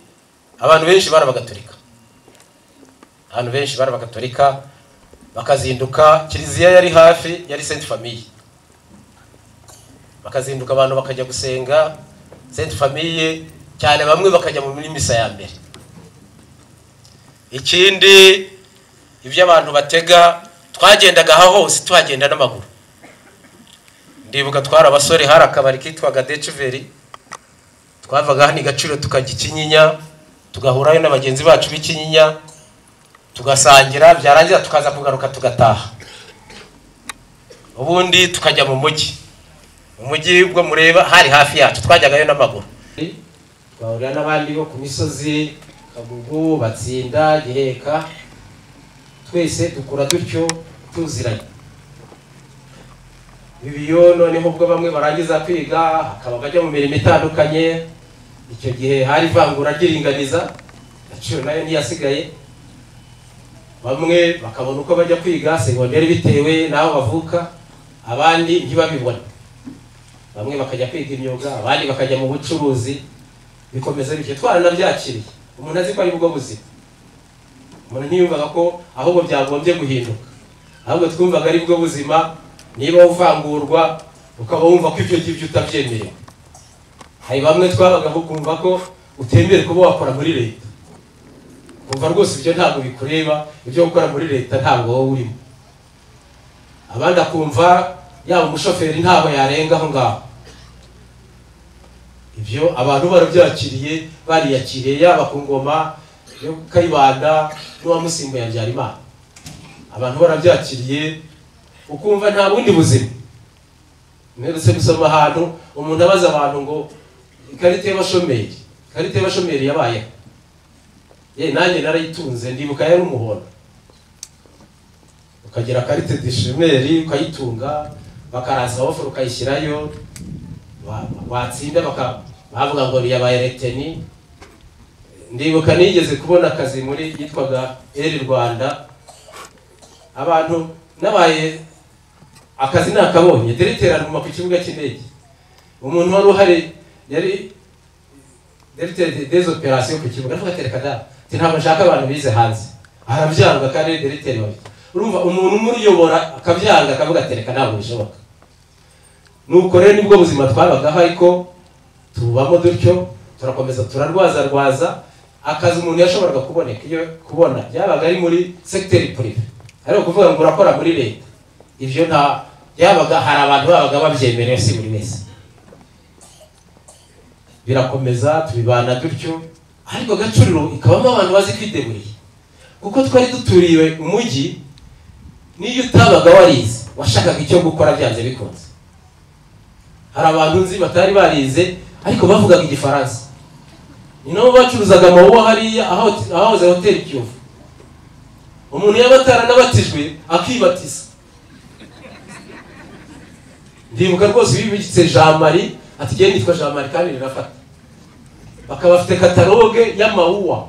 abantu benshi barabagatolika, abantu benshi barabagatolika, bakazinduka, kiliziya yari hafi, yari Sainte Famille, bakazinduka abantu bakajya gusenga Sainte Famille cyane, bamwe bakajya mu misa ya mbere. Ikindi ibyo abantu batega, twagendaga aho hose tuhagenda n'amaguru. Ndibuka twara abasore, hari akabari kitwaga Deciveri, twavaga hano Gaciro tukajya Ikinyinya, tugahurayo n'abagenzi bacu b'Ikinyinya, tugasangira, byarangira tukaza kugaruka tugataha, ubundi tukajya mu mujyi. Mu mujyi ubwo mureba hari hafi yacu, twajyagayo n'amaguru. Twahurira n'abandi bo ku misozi, Kagugu, Batsinda, Giheka, twese dukura dutyo tuziranye. Ibiyo noneho ubwo bamwe barangiza kwiga, hakaba bajya mu mirimo itandukanye. Icyo gihe hari ivangura ry'iringaniza, Gaciro nayo ntiyasigaye. Bamwe bakabona uko bajya kwiga segonderi bitewe n'aho bavuka, abandi ntibabibona. Bamwe bakajya kwiga imyuga, abandi bakajya mu bucuruzi, bikomeza bityo. Twaranabyakiriye, umuntu azi ko ari bwo buzima. Umuntu ntiyumvaga ko ahubwo byagombye guhinduka, ahubwo twumvaga ari bwo buzima. Niba uvangurwa ukaba wumva ko ibyo ngibyo utabyemerewe, hari bamwe twabaga kumva ko utemere kuba wakora muri leta, kumva rwose ibyo ntabwo bikureba, ibyo gukora muri leta ntabwo wowe urimo. Abandi akumva yaba umushoferi ntabwo yarenga aho ngaho. Ibyo abantu barabyakiriye, bariyakiriye, yaba ku ngoma yo Kayibanda n'uwamusimbuye Habyarimana, abantu barabyakiriye, ukumva nta bundi buzima. Mperutse gusoma ahantu umuntu abaza abantu ngo ikarita y'abashomeri, ikarita y'abashomeri yabaye nanjye narayitunze, ndibuka yari umuhondo, ukagira karite d'ishomeri ukayitunga, bakaraza offer ukayishyirayo, watsinda bavuga ngo yabaye reteni. Ndibuka nigeze kubona akazi muri yitwaga Air Rwanda, abantu nabaye akazi nakabonye, directeur mu ku kibuga cy'indege. Umuntu wari uhari yari directeur des opérations ku kibuga, avuga tereka da ntabwo nshaka abantu bize hanze, arabyanga kandi directeur wawe. Urumva umuntu umuriyobora akabyanga, akavuga tereka ntabwo bishoboka. Nuko rero nibwo buzima twabagaho, ariko tubamo dutyo, turakomeza turarwaza. Akazi umuntu yashoboraga kuboneka, iyo kubona byabaga ari muri secteur privé, ariko kuvuga ngo urakora muri leta, ibyo nta yabaga. Hari abantu babaga babyemereye, si buri wese. Birakomeza tubibana dutyo, ariko Gacuriro ikabamo abantu bazi kwideburiye, kuko twari duturiwe umujyi. Niyo utabaga warize, washakaga icyo gukora byanze bikunze. Hari abantu nzi batari barize ariko bavugaga Igifaransa, ni nabo bacuruzaga amawuwa hariya ahahoze hoteli Kiyovu. Umuntu yaba ataranabatijwe akibatiza. Ndibuka rwose bibitse Jean Marie, ati genda nitwa Jean Marie kandi rirafata. Bakaba bafite kataloge y'amawuwa.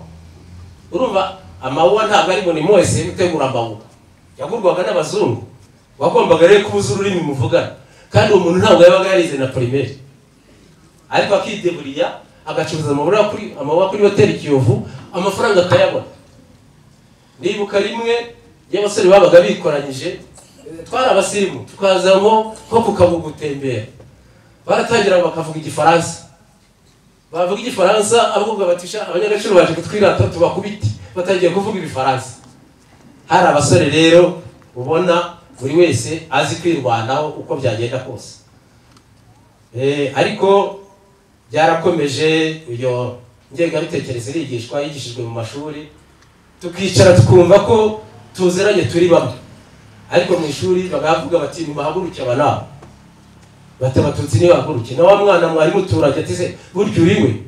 Urumva amawuwa ntabwo ari ngo ni mwese mutegura amawuwa, yagurwaga n'abazungu. Wagombaga rero kubuza ururimi muvugana, kandi umuntu ntabwo yabaga yarize na primaire, ariko akideburiya agacuruza amawuwa kuri hoteli Kiyovu, amafaranga akayabona. Ndibuka rimwe y'abasore babaga bikoranyije twari abasirimu tukaza nko kukabuga gutembera baratangira bakavuga igifaransa bavuga igifaransa abavuga batisha abanyagaciro baje kutwirata tubakubiti batangiye kuvuga ibifaransa hari abasore rero ubona buri wese azi kwirwanaho uko byagenda kose ariko byarakomeje iyo ngengabitekerezo yigishijwe mu mashuri tukicara tukumva ko tuzeranye turi bamwe ariko mu ishuri bagavuga bati nibahaguruke abana bati abatutsi nibahaguruke na wa mwana mwari muturage ati se buryo uriwe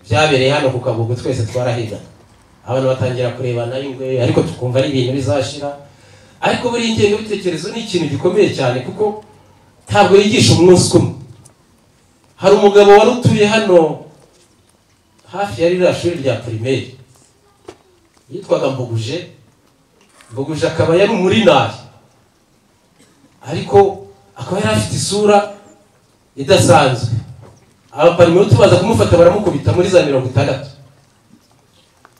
byabereye hano ku Kagugu twese twarahiga abantu batangira kurebana y'ingwe ariko tukumva ari ibintu bizashira ariko buri ngengabitekerezo ni ikintu gikomeye cyane kuko ntabwo yigisha umunsi umwe hari umugabo wari utuye hano hafi ya ririya shuri rya primaire yitwaga Mbuguje akaba yari umurinari ariko akaba yari afite isura idasanzwe abaparime tubaza kumufata baramukubita muri za 60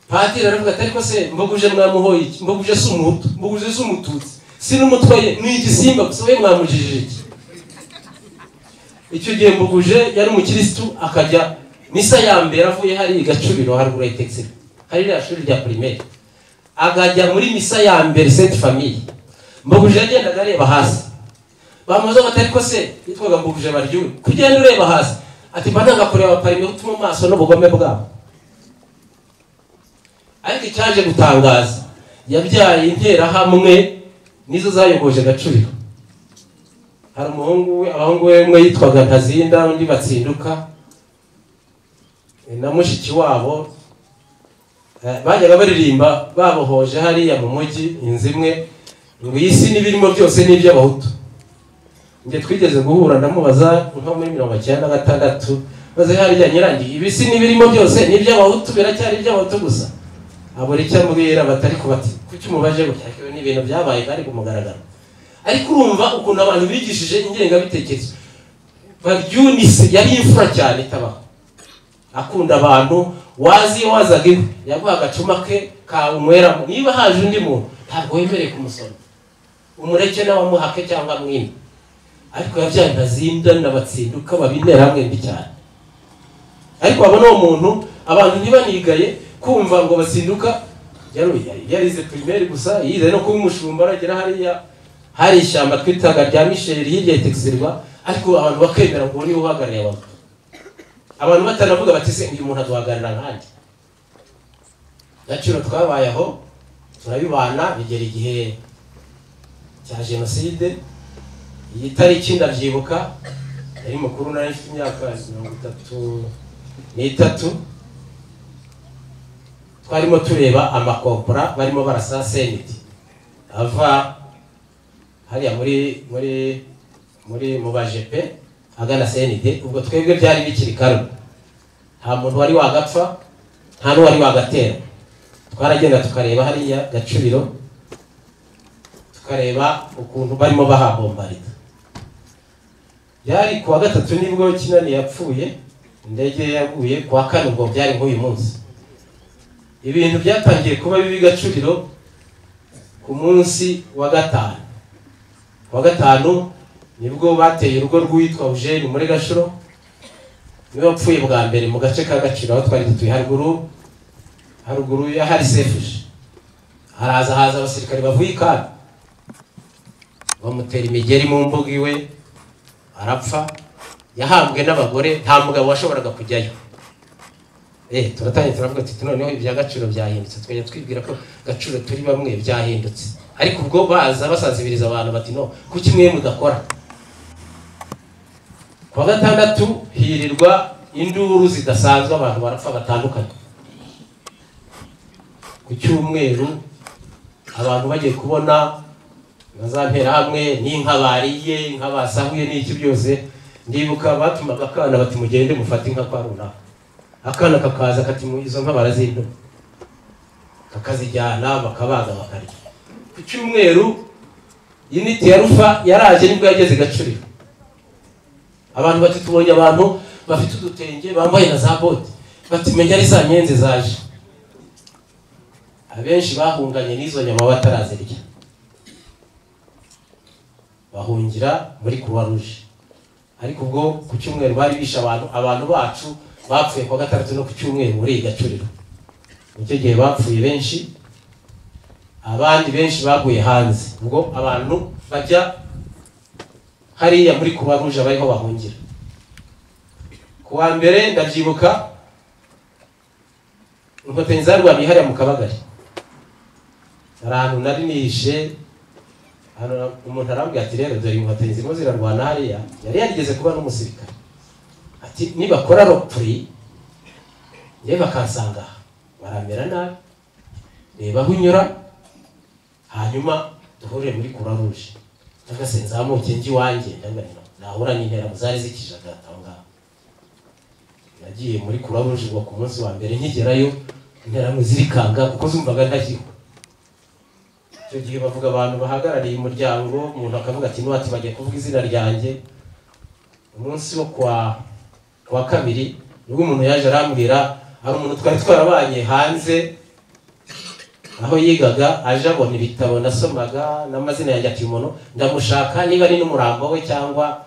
padiri aravuga ati ariko se Mbuguje mwamuhoye iki Mbuguje si umuhutu Mbuguje si umututsi si n'umutwaye ni igisimba gusa we mwamujijije iki icyo gihe Mbuguje yari umukristo akajya misa ya mbere avuye hari Gacuriro haruguru ya Texas hari rya shuri rya primaire agajya muri misa ya mbere Sainte Famille Mbuguje yagendaga areba hasi bamuzo batari ko se yitwaga Mbuguje baryuwe kugenda ureba hasi ati mbanaga kureba parime utuma maso n'ubugome bwabo ariko icyaje gutangaza yabyaye intera hamwe nizo zayogoje Gacuriro hari umuhungu we abahungu we umwe yitwaga Ntazinda undi Batsinduka na mushiki wabo bajyaga baririmba babohoje hariya mu mujyi inzimwe ngo isi n'ibirimo byose n'iby'abahutu nge twigeze guhura ndamubaza nko muri 1996 baze hariya nyirangiye ibisi n'ibirimo byose n'iby'abahutu biracyari iby'abahutu gusa abo ricyambwira batari kubati kuki umubaje gutyakiwe n'ibintu byabaye kandi kumugaragara ariko urumva ukuntu abantu bigishije ingengabitekerezo baryunise yari imfura cyane tabaho akunda abantu wazaga iwe yaguha agacuma ke ka umwera niba haje undi muntu ntabwo wemereye kumusoma umureke nawe amuhake cyangwa mwine ariko yabyaye Ntazinda na Batsinduka babinera hamwe mbi cyane ariko abona uwo muntu abantu ntibanigaye kumva ngo Batsinduka yarize primaire gusa yize no kuba umushumba aragera hariya hari ishyamba twitaga rya Michel hirya Texirwa ariko abantu bakemera ngo ni uhagarariye abantu batanavuga bati se uyu muntu aduhagarara nkandi Gaciro twabayeho turabibana bigera igihe cya jenoside iyi tariki ndabyibuka yari mukuru nari mfite imyaka 33 twarimo tureba amakopora barimo barasa seniti ava hariya muri mu bajepe agana senide ubwo twebwe byari bikiri kare nta muntu wari wagapfa nta n'uwari wagatera twaragenda tukareba hariya Gacuriro tukareba ukuntu barimo bahabombarira yari kuwa gatatu nibwo Kinani yapfuye indege yaguye kuwa kane ubwo byari nk'uyu munsi ibintu byatangiye kuba bibi Gacuriro ku munsi wa gatanu nibwo bateye urugo rwitwa Eugene muri Gashuro niwe wapfuye bwa mbere mu gace ka Gaciro aho twari dutuye haruguru ya hari sefuje haza abasirikare bavuye kandi bamutera imigeri mu mbuga iwe arapfa yahambwe n'abagore nta mugabo washoboraga kujyayo turatangiye turavuga ati noneho ibya Gaciro byahindutse twajya twibwira ko Gaciro turi bamwe byahindutse ariko ubwo baza basanzibiriza abantu bati no kuki mwe mudakora kwa gatandatu hirirwa induru zidasanzwe abantu barapfa batandukanye ku cyumweru abantu bagiye kubona bazantera hamwe n'inka bariye inka basahuye n'iki byose ndibuka batumaga akana bati mugende mufate inka kwa runaka akana kakaza kati izo nka barazindu kakazijyana bakabaga bakarya ku cyumweru unity ya Rufa yaraje nibwo yageze Gacuriro abantu bati tubonye abantu bafite udutenge bambaye na za bote bati menya ari za nyenze zaje abenshi bahunganye n'izo nyama batarazirya, bahungira muri Croix Rouge. Ariko ubwo ku cyumweru bari bisha abantu bacu bapfuye kwa gatandatu no ku cyumweru muri Gacuriro. Icyo gihe bapfuye benshi, abandi benshi baguye hanze. Ubwo abantu bajya hariya muri Croix Rouge bariho bahungira. Kuwa mbere ndabyibuka Inkotanyi zarwaniye hariya mu Kabagari. Ahantu nari nihishe, umuntu arambwira ati rero dore Inkotanyi zirimo zirarwana hariya. Yari yarigeze kuba n'umusirikare. Ati nibakora ropuri ye bakansanga baramera nabi, reba aho unyura hanyuma duhurire muri Croix Rouge. Ndagase nzamuke nji wanjye ndangana nahura n'intera zari zikijaga atanga. Nagiye muri Croix Rouge ngo ku munsi wa mbere nkigerayo intera zirikanga kuko zumvaga ntakiho. Icyo gihe bavuga abantu bahagarariye umuryango, umuntu akavuga ati n'uwati bagiye kuvuga izina ryanjye. Umunsi wo kwa kabiri nubwo umuntu yaje arambwira hari umuntu twari twarabanye hanze aho yigaga, aje abona ibitabo nasomaga n'amazina yanjye ati umuntu ndamushaka niba ari n'umurambo we cyangwa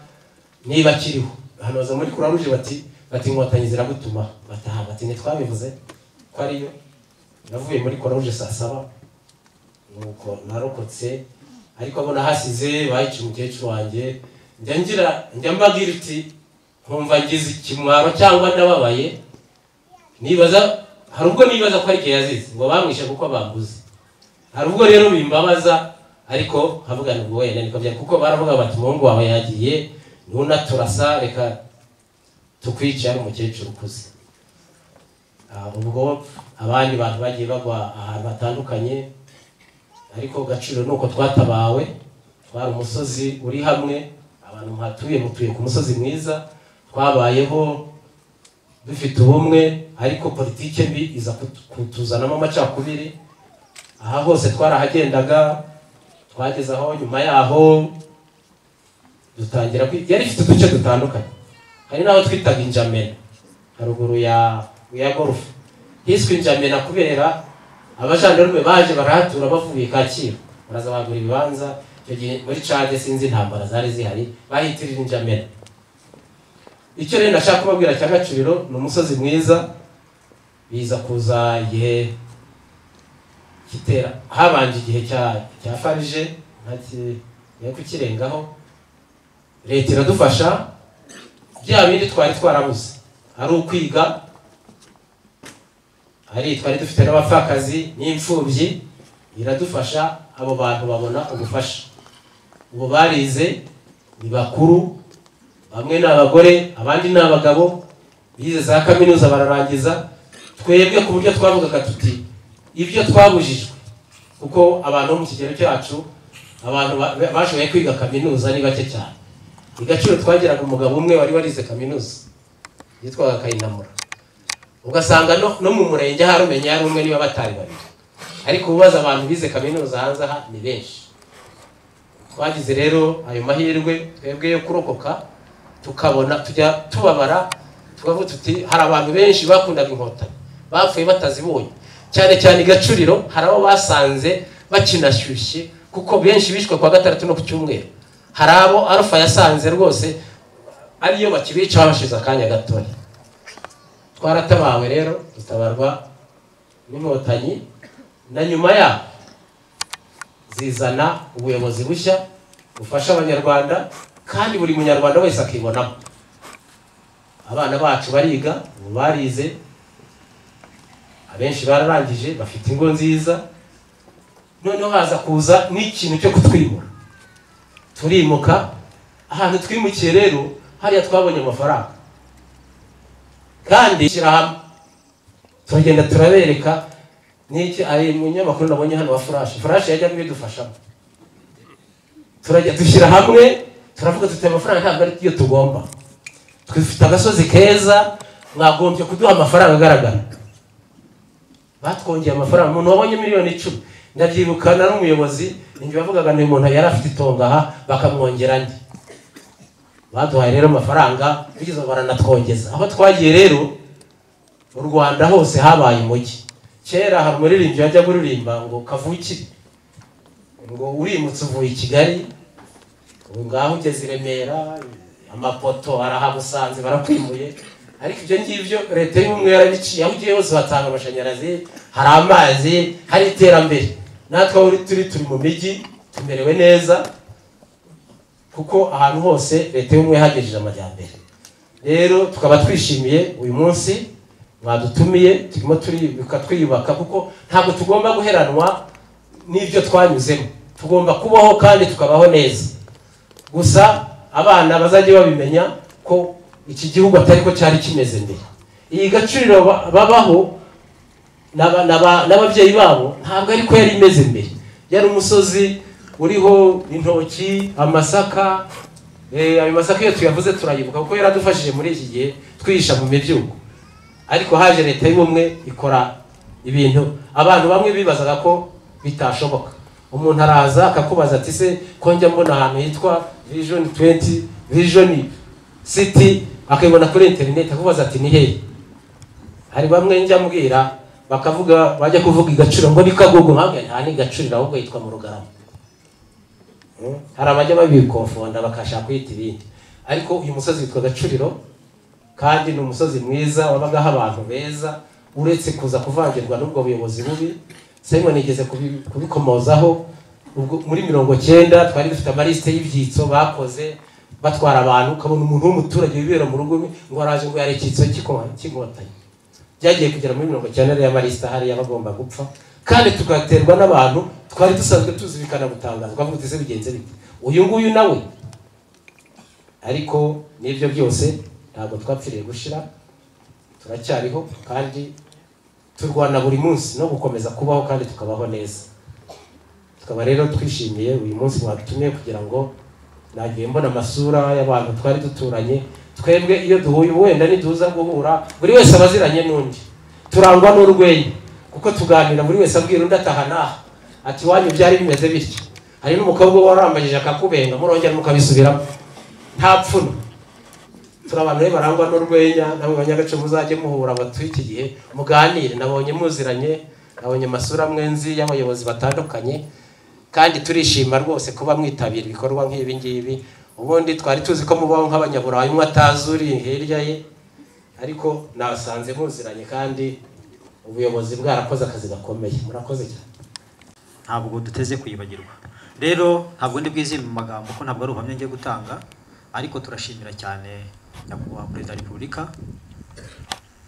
niba akiriho. Hanoza muri Croix Rouge bati Inkotanyi ziragutuma. Bataha bati ntitwabivuze ko ariyo. Navuye muri Croix Rouge saa 7 nuko narokotse, ariko abona hasize bayica umukecuru wanjye. Njya mbabwira iti nkumva ngize ikimwaro cyangwa ndababaye, nibaza hari ubwo nibaza ko ari igihe yazize ngo bamwishe kuko bambuze. Hari ubwo rero bimbabaza, ariko havuga ngo wenda niko bya kuko baravuga bati umuhungu wawe yagiye ntunaturasa reka tukwica ari umukecuru ukuze. Ubwo abandi bantu bagiye bagwa ahantu batandukanye, ariko Gacuriro nuko twatabawe. Twari umusozi uri hamwe, abantu mutuye ku musozi mwiza, twabayeho dufite ubumwe, ariko politike mbi iza kutuzanamo amacakubiri. Aha hose twarahagendaga, twageze aho nyuma yaho dutangira yari ifite uduce dutandukanye. Hari naho twitaga Injamena haruguru ya golf, hiswe Injamena kubera abajandarume baje barahatura bavuye Kacyiru, baraza bagura ibibanza. Icyo gihe muri Cade sinzi intambara zari zihari, bahitirira Injamena. Icyo rero ndashaka kubabwira cya Gacuriro ni umusozi mwiza. Biza kuza igihe kitera habanje igihe cya Farije yo kukirengaho, leta iradufasha. Bya bindi twari twarabuze ari ukwiga, ari twari dufite n'abapfakazi n'imfubyi, iradufasha. Abo bantu babona ubufasha. Ubu barize ni bakuru, bamwe n'abagore abandi n'abagabo, bize za kaminuza bararangiza. Twebwe ku buryo twavugaga tuti ibyo twabujijwe, kuko abantu mu kigero cyacu abantu bashoboye kwiga kaminuza ni bake cyane. Igaciro twageraga umugabo umwe wari warize kaminuza yitwaga Kayinamura, ugasanga no mu murenge harumenya yari umwe niba batari babiri, ariko ubaza abantu bize kaminuza hanze aha ni benshi. Twagize rero ayo mahirwe twebwe yo kurokoka, tukabona tujya tubabara, tukavuga tuti hari abantu benshi bakundaga Inkotanyi bapfuye batazibonye, cyane cyane Gacuriro hari abo basanze bakinashyushye kuko benshi bishwe kwa gatandatu no ku cyumweru. Hari abo Alpha yasanze rwose ariyo bakibica babashize akanya gatoya. Twaratabawe rero, dutabarwa n'Inkotanyi, na nyuma ya zizana ubuyobozi bushya bufasha abanyarwanda, kandi buri munyarwanda wese akibonamo. Abana bacu bariga, barize, abenshi bararangije bafite ingo nziza. Noneho haza kuza n'ikintu cyo kutwimura. Turimuka, ahantu twimukiye rero hariya twabonye amafaranga, kandi shirahamwe turagenda turabereka. Niki ari munyamakuru nabonye hano wa Flash yajyaga bidufashamo. Turajya dushyira hamwe, turavuga tuti amafaranga ntabwo ari yo tugomba, twifite agasozi keza, mwagombye kuduha amafaranga agaragara. Batwongeye amafaranga, umuntu wabonye miliyoni 10. Ndabyibukana n'umuyobozi ninjye bavugaga ni umuntu yari afite itonga aha bakamwongera ndi. Baduhaye rero amafaranga, bigize baranatwongeza. Aho twagiye rero u Rwanda hose habaye umujyi. kera hari umuririmbyi wajya kuririmba ngo kavuki ngo urimutse uvuye i Kigali ngaho ugeze i Remera amapoto arahagusanze barakwimuye ariko ibyo ngibyo leta y'ubumwe yarabiciye aho ugiye hose batanga amashanyarazi hari amazi hari iterambere natwe aho turi mu mijyi tumerewe neza kuko ahantu hose leta y'ubumwe yahagejeje amajyambere rero tukaba twishimiye uyu munsi mwadutumiye turimo turibuka twiyubaka kuko ntabwo tugomba guheranwa n'ibyo twanyuzemo tugomba kubaho kandi tukabaho neza gusa abana bazajya babimenya ko iki gihugu atari ko cyari kimeze mbere iyi Gacuriro babaho n'ababyeyi babo ntabwo ariko yari imeze mbere yari umusozi uriho intoki amasaka ayo masaka iyo tuyavuze turayibuka kuko yaradufashije muri iki gihe twihisha mu mibyuko ariko haje leta y'ubumwe ikora ibintu abantu bamwe bibazaga ko bitashoboka umuntu araza akakubaza ati se ko njya mbona ahantu hitwa Vision 20 Vision City akayibona kuri internet akubaza ati ni hehe hari bamwe njya mbwira bakavuga bajya kuvuga igaciro ngo ni Kagogo nkamwe nta ni Gacuriro ahubwo yitwa mu Rugarama hari abajya babikonfonda bakashaka kwita ibindi ariko uyu musozi witwa Gacuriro kandi ni umusozi mwiza wabagaho abantu beza uretse kuza kuvangirwa n'ubwo buyobozi bubi Simon nigeze kubikomozaho ubwo muri 90 twari dufite amaliste y'ibyitso bakoze batwara abantu ukabona umuntu w'umuturage wibera mu rugo ngo araje ngo yarekitso cy'inkotanyi byagiye kugera muri 90 ya maliste hari yabagomba gupfa kandi tugaterwa n'abantu twari dusanzwe tuzibikana gutangaza ukavuga uti se bigenze bite uyu nguyu nawe ariko nibyo byose ntabwo twapfiriye gushira turacyariho kandi turwana buri munsi no gukomeza kubaho kandi tukabaho neza tukaba rero twishimiye uyu munsi mwadutumye kugira ngo nagiye mbona amasura y'abantu twari duturanye twebwe iyo duhuye wenda niduza guhura buri wese abaziranye n'undi turangwa n'urwenya kuko tuganira buri wese abwira undi atahana ati wanyu byari bimeze bityo hari n'umukobwa warambagije akakubenga murongera mukabisubiramo nta pfuno turabantu barangwa n'urwenya namwe banyagace muzajye muhura batwiki gihe muganire nabonye muziranye nabonye amasura mwenzi y'abayobozi batandukanye kandi turishima rwose kuba mwitabira ibikorwa nk'ibi ngibi ubundi twari tuzi ko mubaho nk'abanyaburayi umwe atazuri hirya ye ariko nasanze muziranye kandi ubuyobozi bwarakoze akazi gakomeye murakoze cyane ntabwo duteze kuyibagirwa rero ntabwo ndi bwizime mu magambo ko ntabwo ari ubuhamya ngiye gutanga ariko turashimira cyane nyakubahwa Perezida wa Repubulika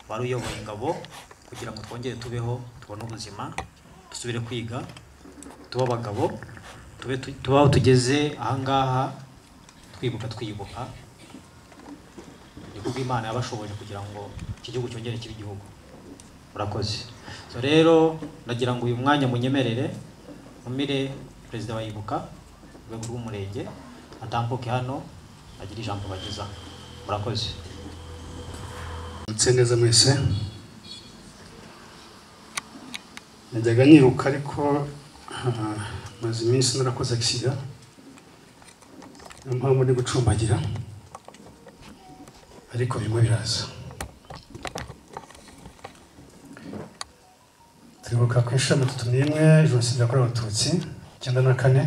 wari uyoboye ingabo kugira ngo twongere tubeho tubone ubuzima dusubire kwiga tuba abagabo tubaho tugeze ahangaha twibuka ni kubw'Imana yabashoboje kugira ngo iki gihugu cyongere kibe igihugu murakoze so rero nagira ngo uyu mwanya munyemerere umire Perezida wa Ibuka urwego rw'umurenge atambuke hano agira ijambo bageza murakoze neza mwese najyaga niruka ariko maze iminsi narakoze accident niyo mpamvu ndi gucumbagira ariko birimo biraza turibuka ku ishami 31 Jenoside yakorewe Abatutsi 94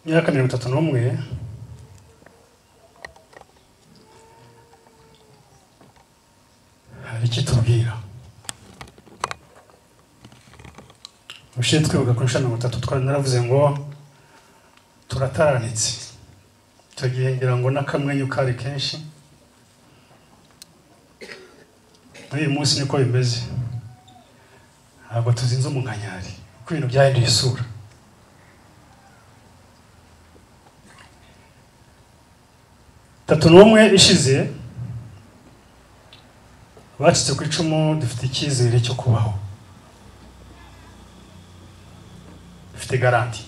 myaka 31 hari icyo tubwira ushiye twibuka ku ishami 3 twari naravuze ngo turataranitse icyo gihe ngira ngo n'akamwenyu kari kenshi muri uyu munsi niko bimeze ntabwo tuzinze umunkanyari kuko ibintu byahinduye isura tatu n'umwe ishize bacitse ku icumu dufite icyizere cyo kubaho dufite garanti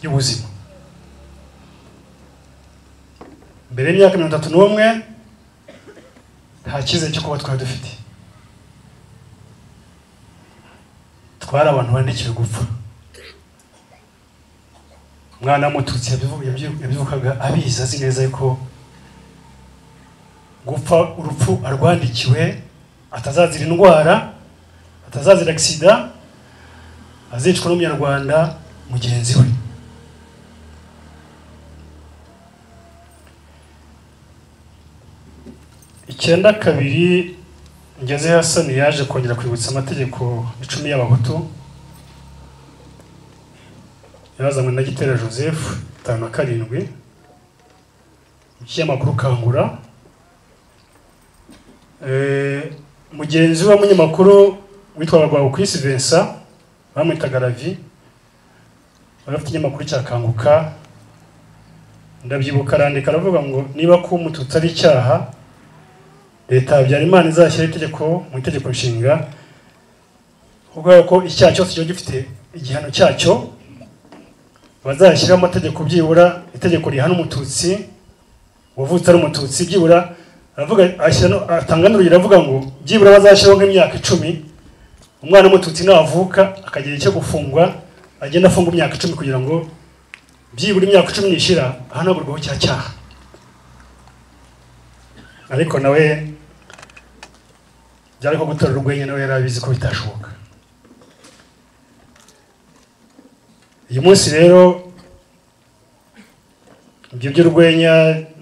y'ubuzima mbere y'imyaka 31 nta cyizere cyo kuba twari dufite twari abantu bandikiwe gupfa umwana w'umututsi yabivukaga abizi azi neza yuko gupfa urupfu arwandikiwe, atazazira indwara, atazazira agisida, azicwa n'umunyarwanda mugenzi we. Icyenda kabiri ngeze Hasani yaje kongera kwibutsa amategeko 10 y'abahutu yazanywe na Gitera Joseph 57 ikinyamakuru Kangura. Mugenzi wa munyamakuru witwa Rwabukwisi Vincent bamwitaga Ravi, bafite ikinyamakuru cya Kanguka, ndabyibuka arandika aravuga ngo niba ko umututsi ari icyaha, leta Habyarimana izashyira itegeko mu itegeko nshinga kuko ko icyaha cyose cyo gifite igihano cyacyo, bazashyira amategeko byibura itegeko rihana umututsi wavutse ari umututsi, byibura aravuga atanga n'urugero avuga ngo byibura bazashyiraho nk'imyaka 10, umwana w'umututsi navuka akagira icyo gufungwa agenda afunga imyaka 10 kugira ngo byibura imyaka 10 nishira ahanagurwaho cyaha. Ariko nawe byari ko gutora urwenya, nawe yarabizi ko bitashoboka. Uyu munsi rero ibyo by'urwenya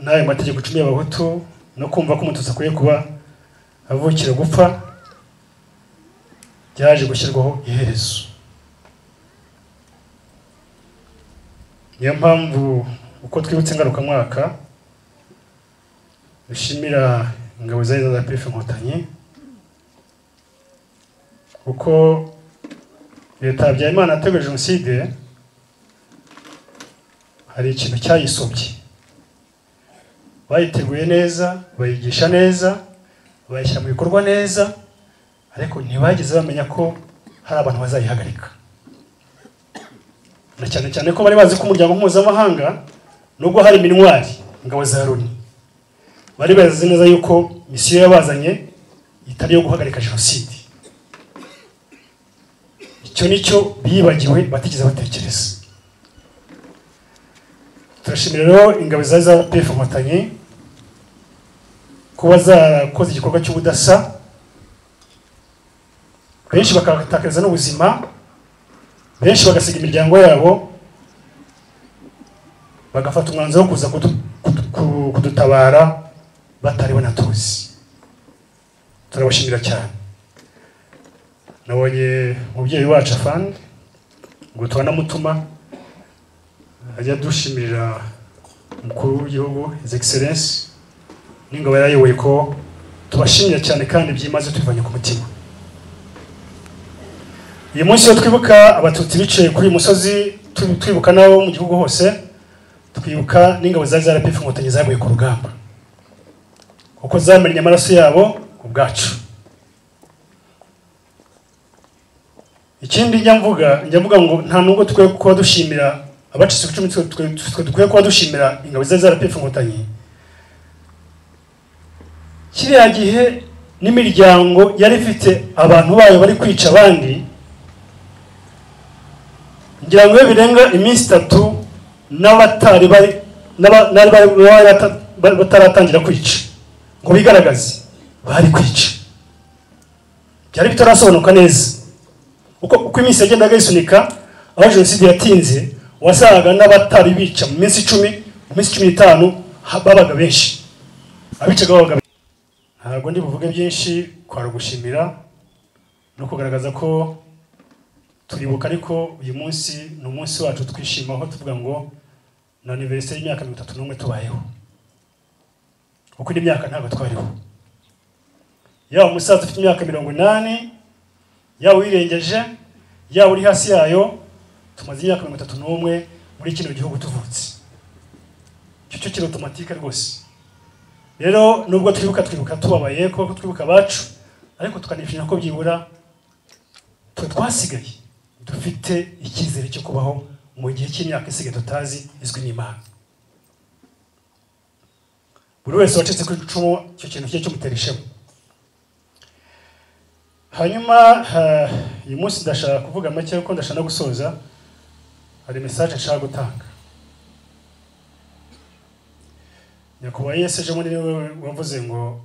n'ayo mategeko 10 y'abahutu no kumva ko umututsi akwiye kuba avukira gupfa byaje gushyirwaho iherezo. Niyo mpamvu uko twibutse ngarukamwaka dushimira ingabo za PF Inkotanyi, kuko leta Habyarimana yateguye jenoside, hari ikintu cyayisobye. Bayiteguye neza, bayigisha neza, bayishyira mu bikorwa neza, ariko ntibageze bamenya ko hari abantu bazayihagarika. Na cyane cyane ko bari bazi ko umuryango mpuzamahanga nubwo hari minwari ingabo za Loni, bari bazi neza yuko misiyo yabazanye itari yo guhagarika jenoside. Icyo nicyo bibagiwe batigeze batekereza. Turashimira rero ingabo za PF Inkotanyi kuba zarakoze igikorwa cy'ubudasa, benshi bakatakariza n'ubuzima, benshi bagasiga imiryango yabo, bagafata umwanzuro wo kuza kudutabara batari banatuzi. Turabashimira cyane. Nabonye umubyeyi wacu afande ngo twanamutuma ajya dushimira umukuru w'igihugu His Excellency n'ingabo yayoboye ko tubashimira cyane kandi byimaze tubivanye ku mutima. Uyu munsi yo twibuka abatutsi bicaye kuri uyu musozi, twibuka nabo mu gihugu hose, twibuka n'ingabo za PF Inkotanyi zaguye ku rugamba kuko zamenye amaraso yabo ku bwacu. Ikindi njya mvuga ngo nta nubwo tukwiye kuba dushimira abacitse ku icumu, tukwiye kuba dushimira ingabo za PF Inkotanyi. Kiriya gihe n'imiryango yari ifite abantu bayo bari kwica abandi, ngira ngo birenga iminsi 3 n'abatari bataratangira kwica ngo bigaragaze bari kwica. Byari bitarasobanuka neza uko iminsi yagendaga isunika, aho jenoside yatinze wasaga n'abatari bica mu minsi 10, mu minsi 15 babaga benshi, abicaga babaga. Ntabwo ndi buvuge byinshi, kwara gushimira no kugaragaza ko turibuka, ariko uyu munsi ni umunsi wacu twishimaho, tuvuga ngo na anniversaire y'imyaka 31 tubayeho, kuko indi myaka ntabwo twariho. Yaba umusaza ufite imyaka 80, yaba wirengeje, yaba uri hasi yayo, tumaze imyaka 31 muri kino gihugu tuvutse. Cyo kiri automatique rwose. Rero nubwo twibuka tubabaye ko twibuka bacu, ariko tukanishimira ko byibura twasigaye dufite icyizere cyo kubaho mu gihe cy'imyaka isigaye tutazi izwi n'Imana. Buri wese wacitse ku icumu cyo kintu cye cy'umutereshemo. Hanyuma uyu munsi ndashaka kuvuga make kuko ndashaka no gusoza, hari message nshaka gutanga. nyakubahwa Yesu ejo muri niwe wavuze ngo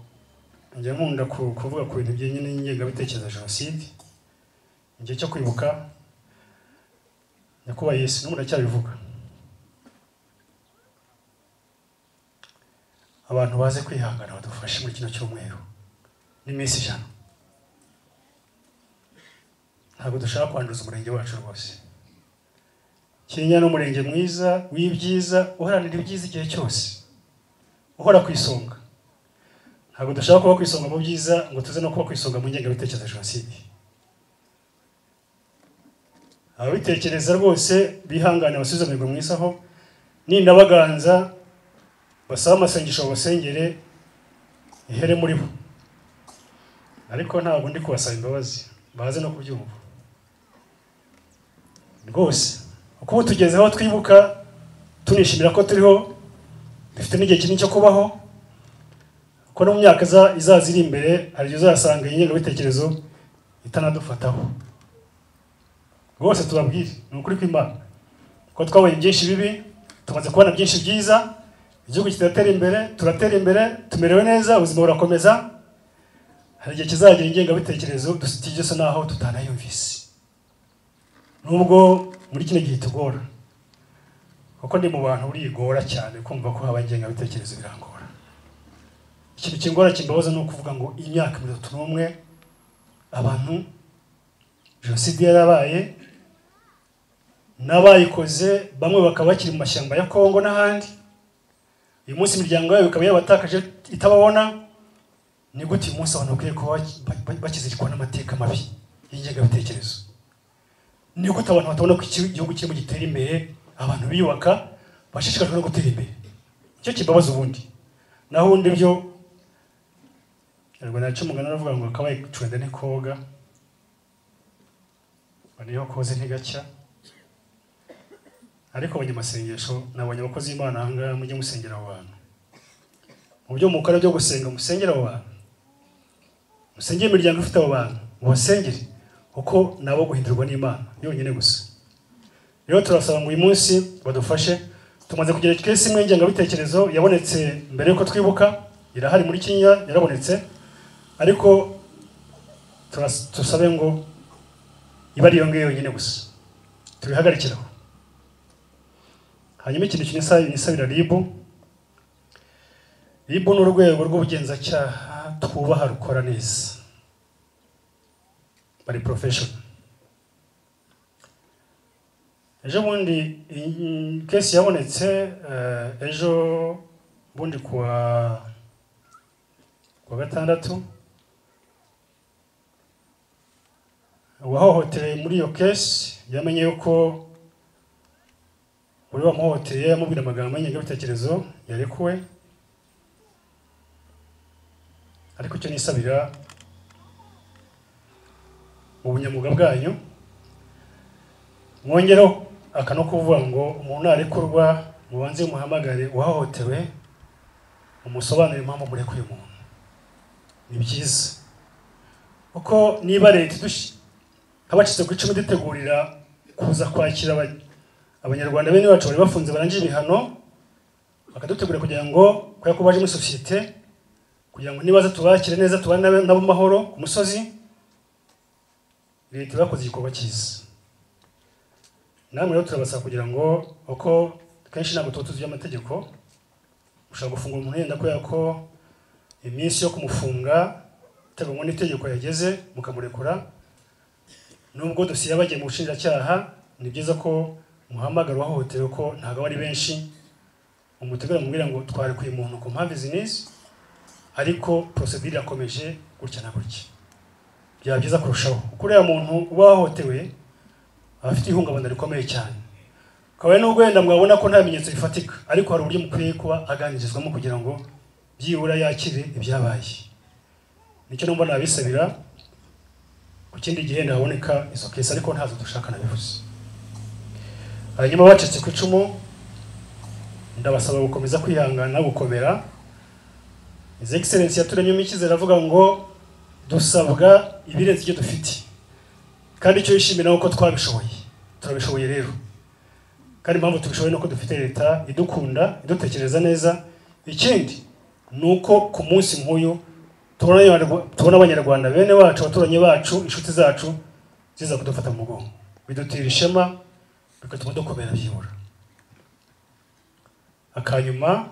njye nkunda kuvuga ku bintu byenye n'ingengabitekerezo ya jenoside igihe cyo kwibuka. Nyakubahwa Yesu n'umuntu acyabivuga, abantu baze kwihangana badufashe muri kino cyumweru n'iminsi 100. Ntabwo dushaka kwanduza umurenge wacu rwose. Kinyinya n'umurenge mwiza w'ibyiza, uharanira ibyiza igihe cyose, uhora ku isonga. Ntabwo dushaka kuba ku isonga mu byiza ngo tuze no kuba ku isonga mu ngengabitekerezo ya jenoside. Ababitekereza rwose bihangane basubize amirwa mu isaho, n'indabaganza basaba amasengesho basengere ihere muri bo. Ariko ntabwo ndi kubasaba imbabazi, baze no kubyumva rwose. Uko tugeze aho twibuka tunishimira ko turiho, dufite n'igihe kinini cyo kubaho, ko no mu myaka izaza iri imbere hari igihe uzasanga ingengabitekerezo itanadufataho. Rwose tubabwire ni ukuri kw'Imana ko twabonye byinshi bibi, tumaze kubona byinshi byiza, igihugu kitatera imbere, turatera imbere, tumerewe neza, ubuzima burakomeza. Hari igihe kizagira ingengabitekerezo dusitije naho tutanayumvise, nubwo muri kino gihe tugora, kuko ndi mu bantu urigora cyane kumva ko haba ingengabitekerezo birangora. Ikintu kingora kimbabaza ni ukuvuga ngo imyaka 31 abantu jenoside yarabaye, n'abayikoze bamwe bakaba bakiri mu mashyamba ya Kongo n'ahandi. Uyu munsi imiryango yabo ikaba yabatakaje itababona. Ni gute uyu munsi abantu bakwiye kuba bakizirikwa n'amateka mabi y'ingengabitekerezo? Ni gute abantu batabona ko igihugu kirimo gitera imbere, abantu biyubaka, bashishikajwe no gutera imbere? Icyo kibabaza ubundi. Naho undi byo yarwo nacumugana aravuga ngo kabaye cwenda ne koga baniho koze ntigacya. Ariko abanyamasengesho nabonye abakozi b'Imana hanga mujye musengera abo bantu. Mu byo mukora byo gusenga musengera abo bantu, musengere imiryango ifite abo bantu, mubasengere uko nabo guhindurwa n'Imana yonyine gusa. Rero turasaba ngo uyu munsi badufashe. Tumaze kugira kesi imwe ngengabitekerezo yabonetse mbere yuko twibuka, irahari muri Kenya yarabonetse, ariko tusabe ngo iba ari yongeye yonyine gusa tubihagarikiraho. Hanyuma ikintu kinisabira RIB ni urwego rw'ubugenzacyaha twubaha rukora neza, bari profession. Ejo bundi kesi yabonetse, ejo bundi kuwa gatandatu, uwahohoteye muri iyo kesi yamenye yuko uri wamuhohoteye yamubwira amagambo y'ingengabitekerezo yarekuwe. Ariko icyo nisabira ubunyamwuga bwanyu, mwongeraho akano kuvuga ngo umuntu arekurwa mubanze muhamagare uwahohotewe, umusobanurire impamvu murekuye umuntu. Ni byiza uko niba leta abacitse ku 10 dutegurira kuza kwakira abanyarwanda bene bacu bari bafunze barangije ibihano, bakadutegura kugira ngo kwa kubaje muri societe, kugira ngo nibaza tubakire neza, tubane nabo mahoro ku musozi. Leta bakoze igikorwa cyiza. Namwe rero turabasaba kugira ngo uko kenshi ntabwo tutuzuye amategeko, ushaka gufunga umuntu yenda ko yako iminsi yo kumufunga teganywa n'itegeko yageze mukamurekura. Nubwo dosiye yabagiye mu bushinjacyaha, ni byiza ko muhamagara wahohotewe ko ntago ari benshi, umutegura mubwira ngo twarekuye umuntu ku mpamvu zinizi, ariko procedure yakomeje gutya na gutya. Byaba byiza kurushaho kuko uriya muntu wahohotewe afite ihungabana rikomeye cyane. Kabaye nubwo wenda mwabona ko nta bimenyetso bifatika, ariko hari uburyo mukwiye kuba aganirizwamo kugira ngo byibura yakire ibyabaye. Nicyo numva nabisabira. Ku kindi gihe ndaboneka izo kesi, ariko ntazo dushaka nabivuze. Hanyuma bacitse ku 10 ndabasaba gukomeza kwihangana gukomera. His Excellency yaturemye imikizere avuga ngo dusabwa ibirenze ibyo dufite, kandi icyo yishimira uko twabishoboye. Turabishoboye rero, kandi impamvu tubishoboye nuko dufite leta idukunda, idutekereza neza, ikindi nuko ku munsi nk'uyu tubona abanyarwanda bene wacu, abaturanyi bacu, inshuti zacu ziza kudufata mu mugongo, bidutera ishema, bigatuma dukomera byibura. Akanyuma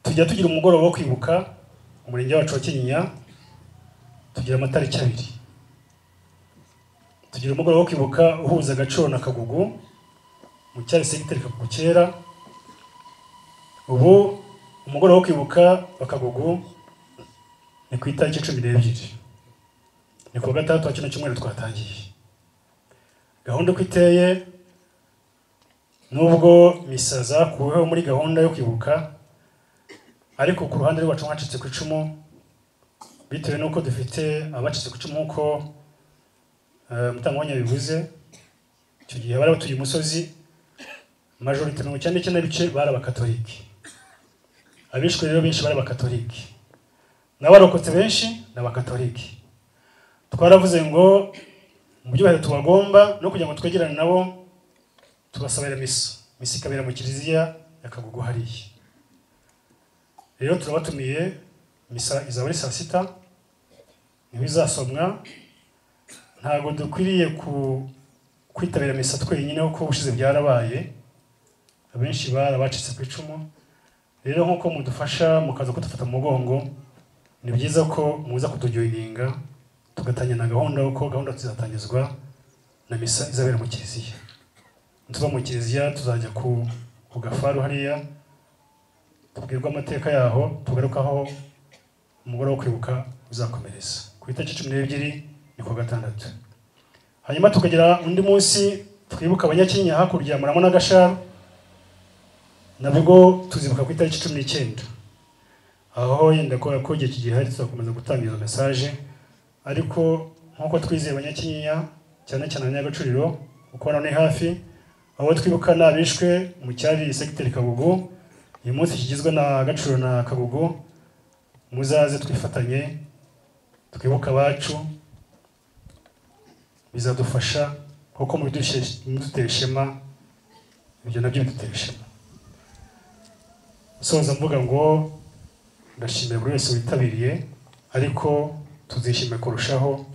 tujya tugira umugoroba wo kwibuka umurenge wacu wa Kinyinya, tugira amatariki 2. Tugira umugoroba wo kwibuka uhuza Gaciro na Kagugu mu cyari segiteri Kagugu kera. Ubu umugoroba wo kwibuka wa Kagugu ni ku itariki 12, ni ku gatandatu wa kino cyumweru twatangiye. Gahunda uko iteye, nubwo misa zakuweho muri gahunda yo kwibuka, ariko ku ruhande rwacu mwacitse ku icumu, bitewe nuko dufite abacitse ku icumu uko Mutangwanya bivuze, icyo gihe bari batuye umusozi, majorite 99% bari abakatolike. Abishwe rero benshi bari abakatolike, n'abarokotse benshi n'abakatolike. Twaravuze ngo mu byubahiro tubagomba no kugira ngo twegerane nabo, tubasabira misa ikabera mu kiliziya ya Kagugu hariya. Rero turabatumiye, misa izaba ari saa 6, niho izasomwa. Ntabwo dukwiriye kwitabira misa twenyine kuko ubushize byarabaye, abenshi barabacitse ku icumu. Rero nkuko mudufasha mukaza kudufata mu mugongo, ni byiza ko muza kutujoyininga tugatanya na gahunda, uko gahunda tuzatangizwa na misa izabera mu kiliziya. Tuva mu kiliziya tuzajya ku gafaru hariya, tubwirwa amateka yaho, tugarukaho umugoroba wo kwibuka uzakomereza ku itariki 12 ni ku gatandatu. Hanyuma tukagira undi munsi twibuka abanyakinyinya hakurya Muramo na Gasharu, nabwo tuzibuka ku itariki 19. Aho yenda ko igihe kigihari tuzakomeza gutanga izo message, ariko nkuko twizeye abanyakinyinya cyane cyane Abanyagacuriro uko none hafi, aho twibuka nabishwe mu cyari segiteri Kagugu. Uyu munsi kigizwe na Gaciro na Kagugu, muzaze twifatanye twibuka abacu, bizadufasha kuko mu bidutera ishema, ibyo nabyo bidutera ishema. Soza mvuga ngo ndashimira buri wese witabiriye, ariko tuzishime kurushaho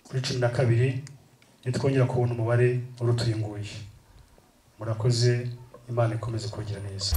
kuri 12 nitwongera kubona umubare urutuyinguye. Murakoze, Imana ikomeze kugira neza.